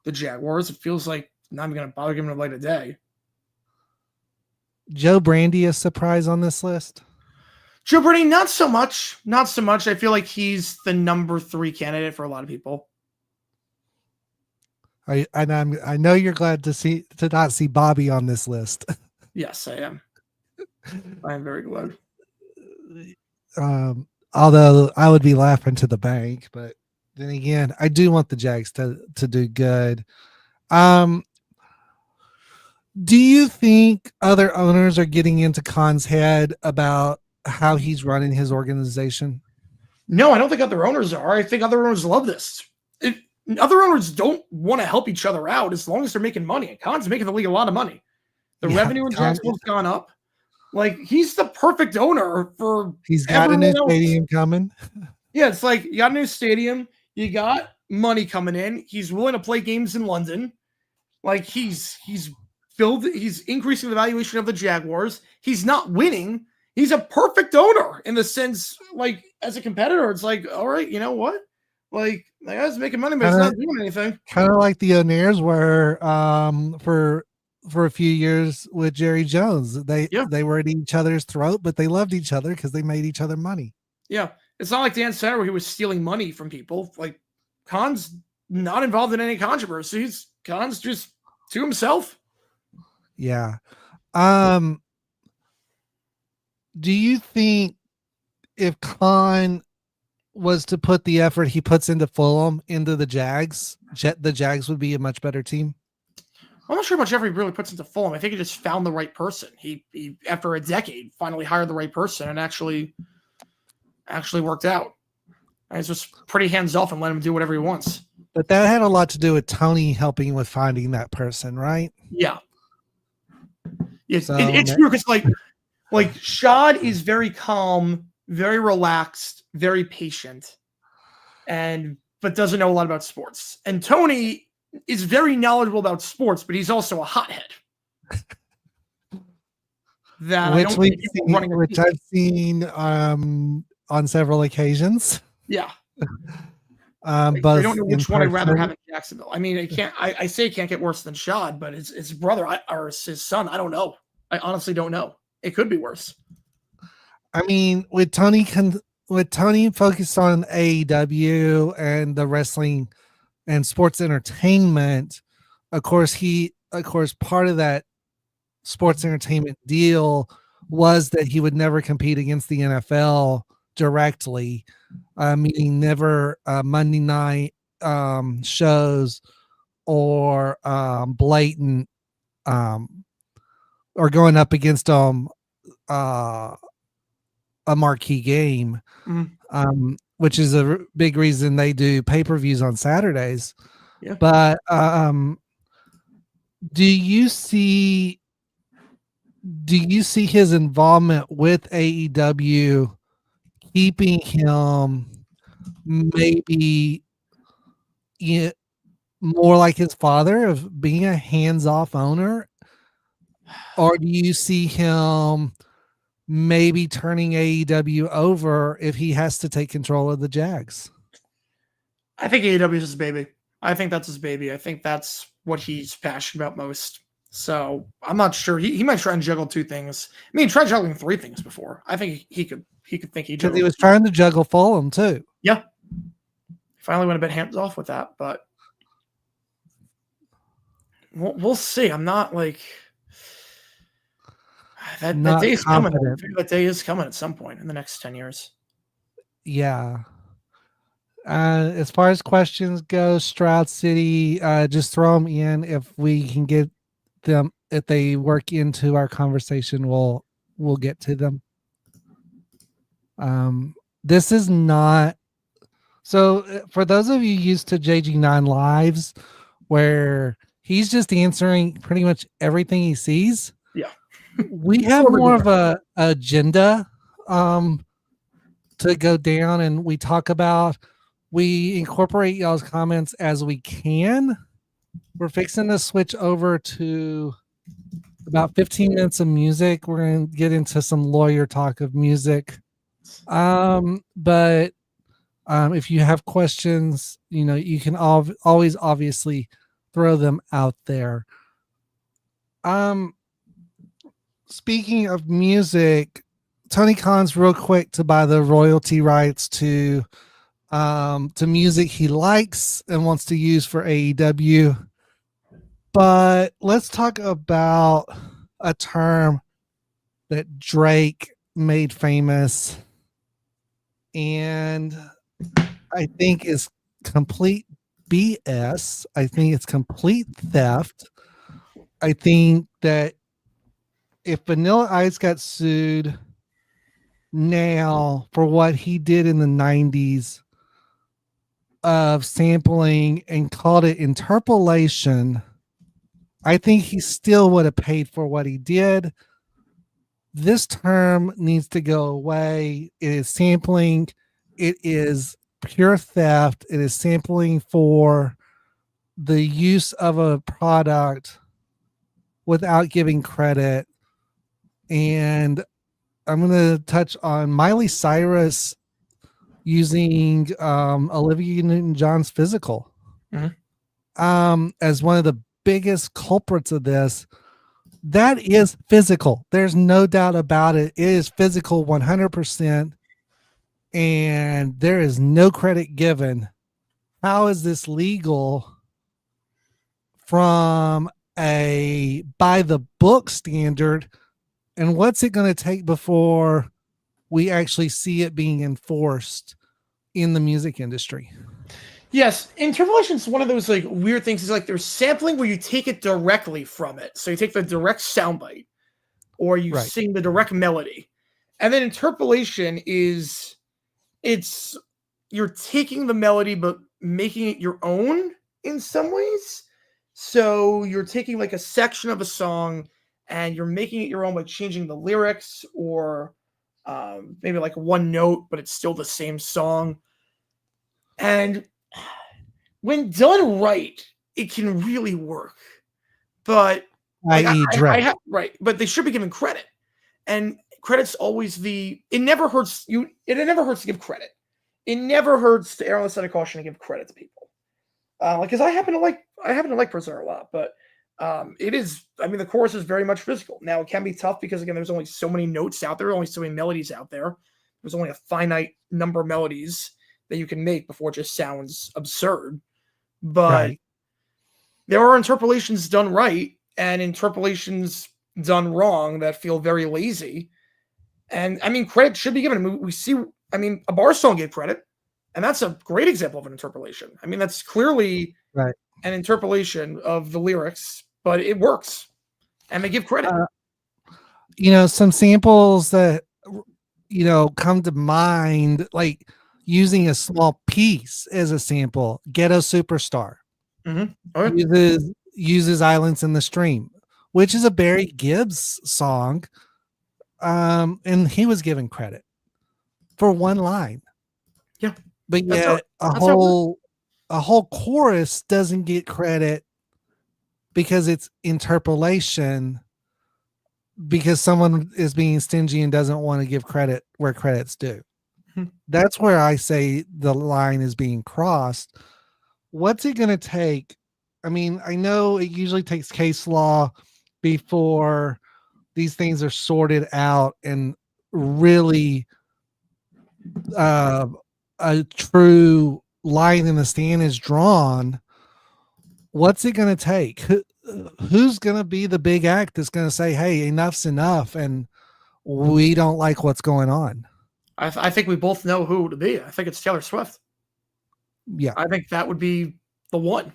Speaker 2: Jaguars. It feels like not even going to bother giving him a light of day.
Speaker 1: Joe Brady a surprise on this list?
Speaker 2: Joe Brady, not so much. Not so much. I feel like he's the number 3 candidate for a lot of people.
Speaker 1: I know you're glad to not see Bobby on this list.
Speaker 2: Yes, I am. I am very glad.
Speaker 1: Although I would be laughing to the bank, but then again, I do want the Jags to do good. Do you think other owners are getting into Khan's head about how he's running his organization?
Speaker 2: No, I don't think other owners are. I think other owners love this. It, other owners don't want to help each other out as long as they're making money. And Khan's making the league a lot of money. The
Speaker 1: Yeah,
Speaker 2: revenue in
Speaker 1: Khan,
Speaker 2: Jacksonville's gone up. Like, he's the perfect owner for
Speaker 1: he's got a new
Speaker 2: everyone else.
Speaker 1: stadium coming.
Speaker 2: Yeah, it's like you got a new stadium, you got money coming in. He's willing to play games in London. Like, he's increasing the valuation of the Jaguars. He's not winning. He's a perfect owner in the sense, like, as a competitor, it's like, all right, you know what? Like, the guy's making money, but he's not doing anything.
Speaker 1: Kind of like the O'Neirs were for a few years with Jerry Jones. They were at each other's throat, but they loved each other because they made each other money.
Speaker 2: Yeah. It's not like Dan Snyder where he was stealing money from people. Like, Khan's not involved in any controversies. Khan's just to himself.
Speaker 1: Yeah. Do you think if Khan was to put the effort he puts into Fulham into the Jags would be a much better team?
Speaker 2: I'm not sure how much effort he really puts into Fulham. I think he just found the right person. He after a decade finally hired the right person and actually worked out. And he's just pretty hands off and let him do whatever he wants.
Speaker 1: But that had a lot to do with Tony helping with finding that person, right?
Speaker 2: Yeah. It's true because like Shad is very calm, very relaxed, very patient, but doesn't know a lot about sports. And Tony is very knowledgeable about sports, but he's also a hothead.
Speaker 1: Which I've seen on several occasions.
Speaker 2: Yeah.
Speaker 1: But
Speaker 2: I don't know which one I'd rather have in Jacksonville. I mean, I say it can't get worse than Shad, but his brother or his son, I don't know. I honestly don't know. It could be worse.
Speaker 1: I mean, with Tony focused on AEW and the wrestling and sports entertainment, of course, part of that sports entertainment deal was that he would never compete against the NFL directly, meaning never Monday night shows or blatant or going up against a marquee game, which is a big reason they do pay-per-views on Saturdays.
Speaker 2: Yeah.
Speaker 1: But do you see his involvement with AEW keeping him maybe more like his father of being a hands-off owner? Or do you see him maybe turning AEW over if he has to take control of the Jags?
Speaker 2: I think AEW is his baby. I think that's his baby. I think that's what he's passionate about most. So I'm not sure. He might try and juggle two things. I mean, he tried juggling three things before. I think he could think he
Speaker 1: because he was trying to juggle Fulham too.
Speaker 2: Yeah. Finally went a bit hands off with that, but we'll see. I'm not like that day is coming. That day is coming at some point in the next 10 years.
Speaker 1: Yeah. As far as questions go, Stroud City, just throw them in. If we can get them, if they work into our conversation, we'll get to them. This is not so. For those of you used to JG9 Lives, where he's just answering pretty much everything he sees.
Speaker 2: Yeah,
Speaker 1: we have more of a agenda to go down, and we talk about. We incorporate y'all's comments as we can. We're fixing to switch over to about 15 minutes of music. We're going to get into some lawyer talk of music. But if you have questions, you can always obviously throw them out there. Speaking of music, Tony Khan's real quick to buy the royalty rights to music he likes and wants to use for AEW. But let's talk about a term that Drake made famous and I think is complete BS. I think it's complete theft. I think that if Vanilla Ice got sued now for what he did in the 90s of sampling and called it interpolation, I think he still would have paid for what he did. This term needs to go away. It is sampling. It is pure theft. It is sampling for the use of a product without giving credit. And I'm going to touch on Miley Cyrus using Olivia Newton-John's Physical as one of the biggest culprits of this. That is physical. There's no doubt about it. It is physical 100%. And there is no credit given. How is this legal from a by the book standard? And what's it going to take before we actually see it being enforced in the music industry?
Speaker 2: Yes, interpolation is one of those like weird things. It's like there's sampling where you take it directly from it. So you take the direct soundbite, or you sing the direct melody, and then interpolation is you're taking the melody but making it your own in some ways. So you're taking like a section of a song and you're making it your own by changing the lyrics or maybe like one note, but it's still the same song. And when done right, it can really work. But like, but they should be given credit. And credit's always it never hurts you. It never hurts to give credit. It never hurts to err on the side of caution and give credit to people. Because I happen to like Prisoner a lot, but it is. I mean, the chorus is very much physical. Now it can be tough because again, there's only so many notes out there, only so many melodies out there. There's only a finite number of melodies that you can make before it just sounds absurd. But there are interpolations done right and interpolations done wrong that feel very lazy. And I mean, credit should be given. We see. I mean, a bar song gave credit, and that's a great example of an interpolation. I mean, that's clearly an interpolation of the lyrics, but it works, and they give credit.
Speaker 1: Some samples that come to mind, like using a small piece as a sample. Ghetto Superstar uses Islands in the Stream, which is a Barry Gibbs song, and he was given credit for one line.
Speaker 2: Yeah,
Speaker 1: but yet a whole chorus doesn't get credit because it's interpolation, because someone is being stingy and doesn't want to give credit where credit's due. That's where I say the line is being crossed. What's it going to take? I mean, I know it usually takes case law before these things are sorted out and really a true line in the stand is drawn. What's it going to take? Who's going to be the big act that's going to say, hey, enough's enough and we don't like what's going on?
Speaker 2: I think we both know who to be. I think it's Taylor Swift.
Speaker 1: Yeah.
Speaker 2: I think that would be the one.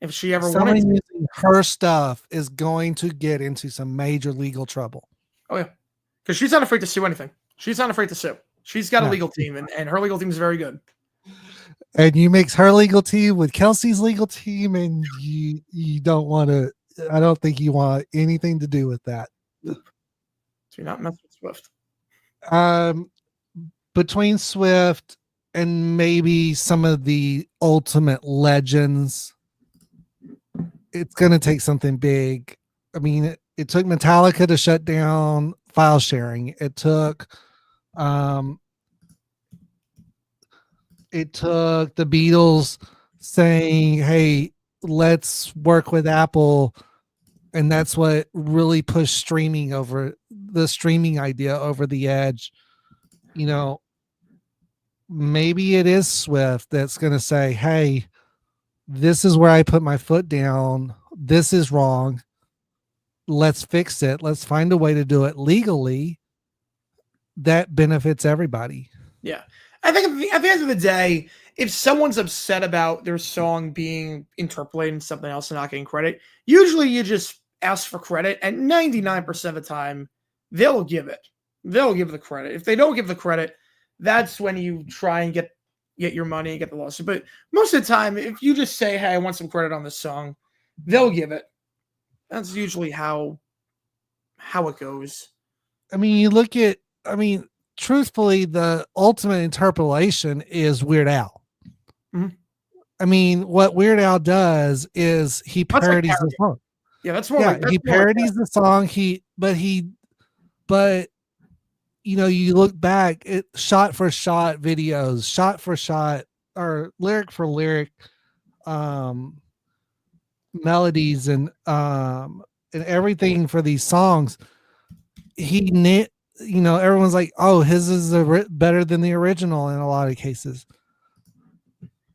Speaker 2: If she ever
Speaker 1: Someone
Speaker 2: wanted to.
Speaker 1: using her stuff is going to get into some major legal trouble.
Speaker 2: Oh, yeah. Because she's not afraid to sue anything. She's not afraid to sue. She's got a legal team, and her legal team is very good.
Speaker 1: And you mix her legal team with Kelsey's legal team, and you don't want to. I don't think you want anything to do with that.
Speaker 2: So you're not messing with Swift.
Speaker 1: Between Swift and maybe some of the ultimate legends, it's going to take something big. I mean, it took Metallica to shut down file sharing. It took the Beatles saying, hey, let's work with Apple. And that's what really pushed the streaming idea over the edge. Maybe it is Swift that's going to say, hey, this is where I put my foot down. This is wrong. Let's fix it. Let's find a way to do it legally that benefits everybody.
Speaker 2: Yeah. I think at the end of the day, if someone's upset about their song being interpolated in something else and not getting credit, usually you just ask for credit, and 99% of the time, they'll give it. They'll give the credit. If they don't give the credit, that's when you try and get your money and get the lawsuit. But most of the time, if you just say, "Hey, I want some credit on this song," they'll give it. That's usually how it goes.
Speaker 1: I mean, you look at, I mean, truthfully, the ultimate interpolation is Weird Al.
Speaker 2: Mhm.
Speaker 1: I mean, what Weird Al does is he
Speaker 2: That's like
Speaker 1: parodies the
Speaker 2: parody.
Speaker 1: song.
Speaker 2: Yeah, that's more
Speaker 1: Yeah,
Speaker 2: like
Speaker 1: he parodies the song. But you know, you look back at shot for shot videos, shot for shot, or lyric for lyric, melodies and everything for these songs. He knit, you know, everyone's like, oh, his is better than the original in a lot of cases.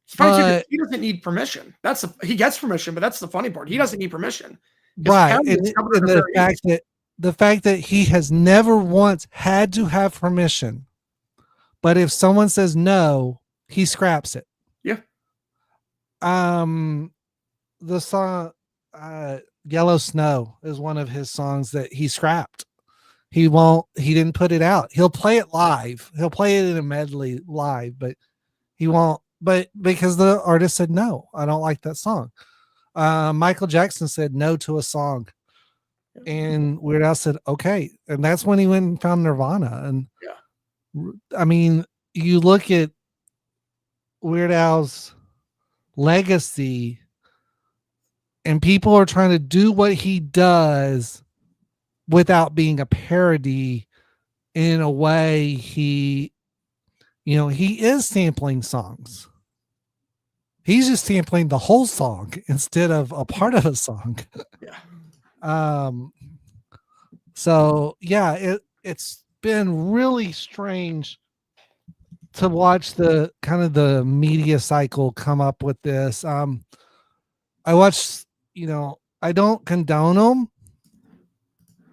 Speaker 2: It's funny too, 'cause
Speaker 1: But
Speaker 2: he doesn't need permission. He gets permission, but that's the funny part. He doesn't need permission. 'Cause
Speaker 1: right,
Speaker 2: parody
Speaker 1: and,
Speaker 2: is covered in
Speaker 1: and
Speaker 2: a very
Speaker 1: the fact that he has never once had to have permission, but if someone says no, he scraps it.
Speaker 2: Yeah.
Speaker 1: The song Yellow Snow is one of his songs that he scrapped. He didn't put it out. He'll play it live. He'll play it in a medley live, but he won't. But because the artist said no, I don't like that song. Michael Jackson said no to a song, and Weird Al said okay, and that's when he went and found Nirvana. And I mean, you look at Weird Al's legacy, and people are trying to do what he does without being a parody. In a way, he is sampling songs. He's just sampling the whole song instead of a part of a song.
Speaker 2: Yeah.
Speaker 1: So yeah, it's been really strange to watch the kind of the media cycle come up with this. I watch, I don't condone them.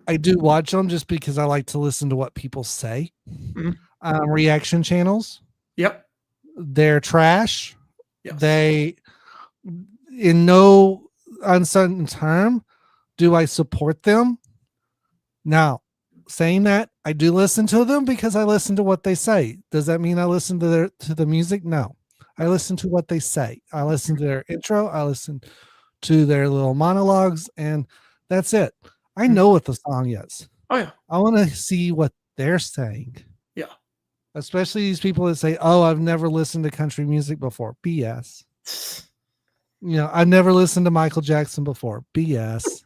Speaker 1: I do watch them just because I like to listen to what people say.
Speaker 2: Mhm.
Speaker 1: Reaction channels.
Speaker 2: Yep.
Speaker 1: They're trash.
Speaker 2: Yes.
Speaker 1: They, in no uncertain term, do I support them? Now, saying that, I do listen to them because I listen to what they say. Does that mean I listen to the music? No. I listen to what they say. I listen to their intro. I listen to their little monologues, and that's it. I know what the song is.
Speaker 2: Oh yeah.
Speaker 1: I want to see what they're saying.
Speaker 2: Yeah.
Speaker 1: Especially these people that say, "Oh, I've never listened to country music before." BS. I've never listened to Michael Jackson before. BS.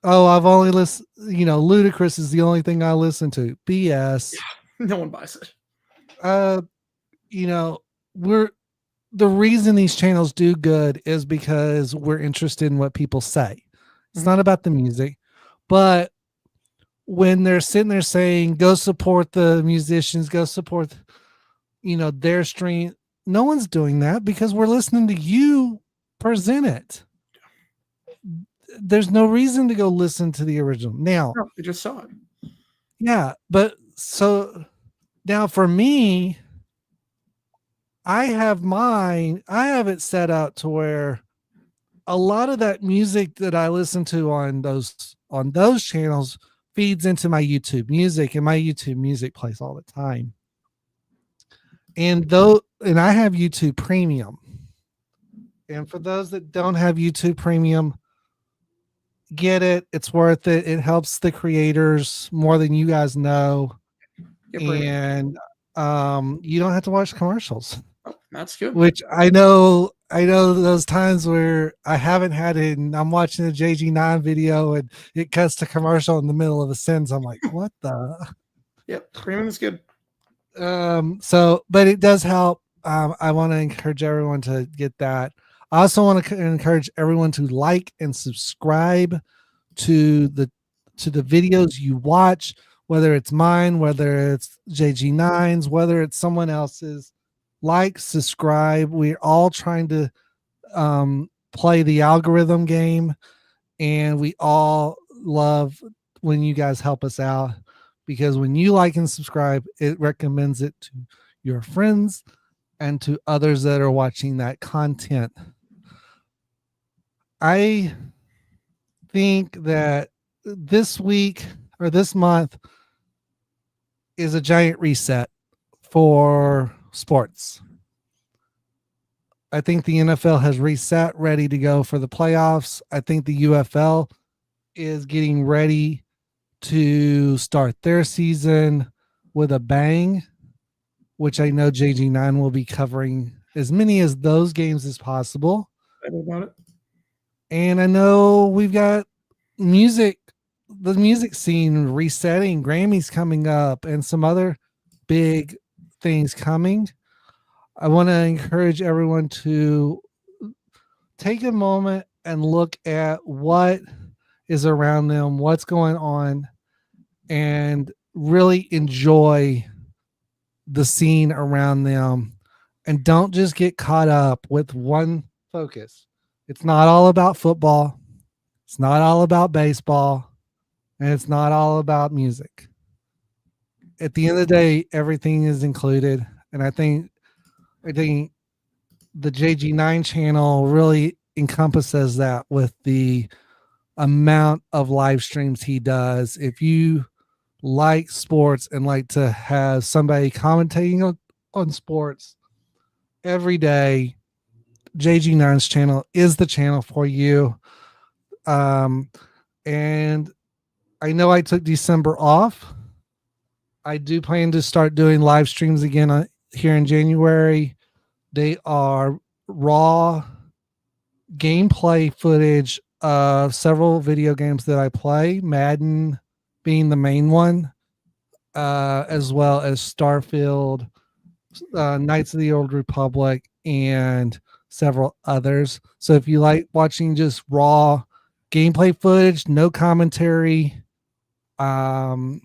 Speaker 1: Oh, I've only listened, Ludacris is the only thing I listen to. BS.
Speaker 2: No one buys it.
Speaker 1: The reason these channels do good is because we're interested in what people say. It's not about the music, but when they're sitting there saying, go support the musicians, go support, their stream. No one's doing that because we're listening to you present it. There's no reason to go listen to the original. Now,
Speaker 2: no, I just saw it.
Speaker 1: Yeah, but so now for me, I have it set up to where a lot of that music that I listen to on those channels feeds into my YouTube music, and my YouTube music plays all the time. And I have YouTube Premium. And for those that don't have YouTube Premium, get it. It's worth it. It helps the creators more than you guys know. And you don't have to watch commercials.
Speaker 2: Oh, that's good.
Speaker 1: Which I know those times where I haven't had it and I'm watching a JG9 video and it cuts to commercial in the middle of a sentence. I'm like, what the?
Speaker 2: Yep, premium is good.
Speaker 1: But it does help. I want to encourage everyone to get that. I also want to encourage everyone to like and subscribe to the videos you watch, whether it's mine, whether it's JG9's, whether it's someone else's. Like, subscribe. We're all trying to play the algorithm game, and we all love when you guys help us out, because when you like and subscribe, it recommends it to your friends and to others that are watching that content. I think that this week or this month is a giant reset for sports. I think the NFL has reset, ready to go for the playoffs. I think the UFL is getting ready to start their season with a bang, which I know JG9 will be covering as many as those games as possible.
Speaker 2: I know about it.
Speaker 1: And I know we've got music, the music scene resetting, Grammys coming up, and some other big things coming. I want to encourage everyone to take a moment and look at what is around them, what's going on, and really enjoy the scene around them. And don't just get caught up with one focus. It's not all about football. It's not all about baseball. And it's not all about music. At the end of the day, everything is included. And I think the JG9 channel really encompasses that with the amount of live streams he does. If you like sports and like to have somebody commentating on sports every day, JG9's channel is the channel for you. And I know I took December off. I do plan to start doing live streams again here in January. They are raw gameplay footage of several video games that I play, Madden being the main one, as well as Starfield, Knights of the Old Republic, and several others. So if you like watching just raw gameplay footage, no commentary, my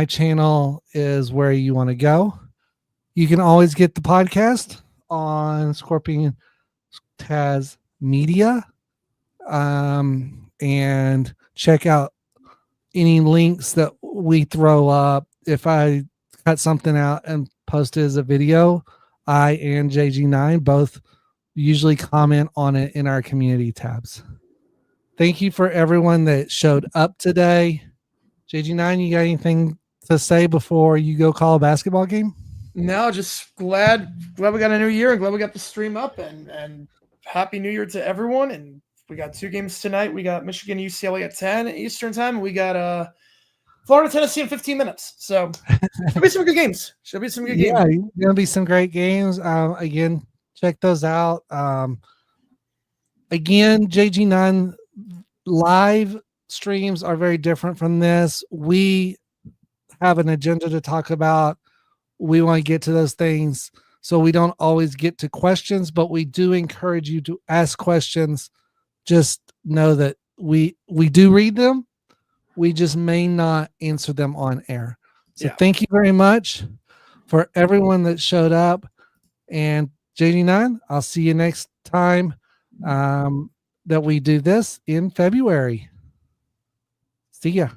Speaker 1: channel is where you want to go. You can always get the podcast on Scorpion Taz Media, and check out any links that we throw up. If I cut something out and post it as a video, I and JG9 both usually comment on it in our community tabs. Thank you for everyone that showed up today. JG9, you got anything to say before you go call a basketball game?
Speaker 2: No, just glad we got a new year and glad we got the stream up, and happy new year to everyone. And we got 2 games tonight. We got Michigan UCLA at 10 Eastern time. We got Florida Tennessee in 15 minutes. So should be some good games. Should be some good games.
Speaker 1: Yeah, gonna be some great games. Again, check those out. Again, JG9 live streams are very different from this. We have an agenda to talk about. We want to get to those things, so we don't always get to questions, but we do encourage you to ask questions. Just know that we do read them. We just may not answer them on air. So Thank you very much for everyone that showed up. And JG9, I'll see you next time that we do this in February. See ya.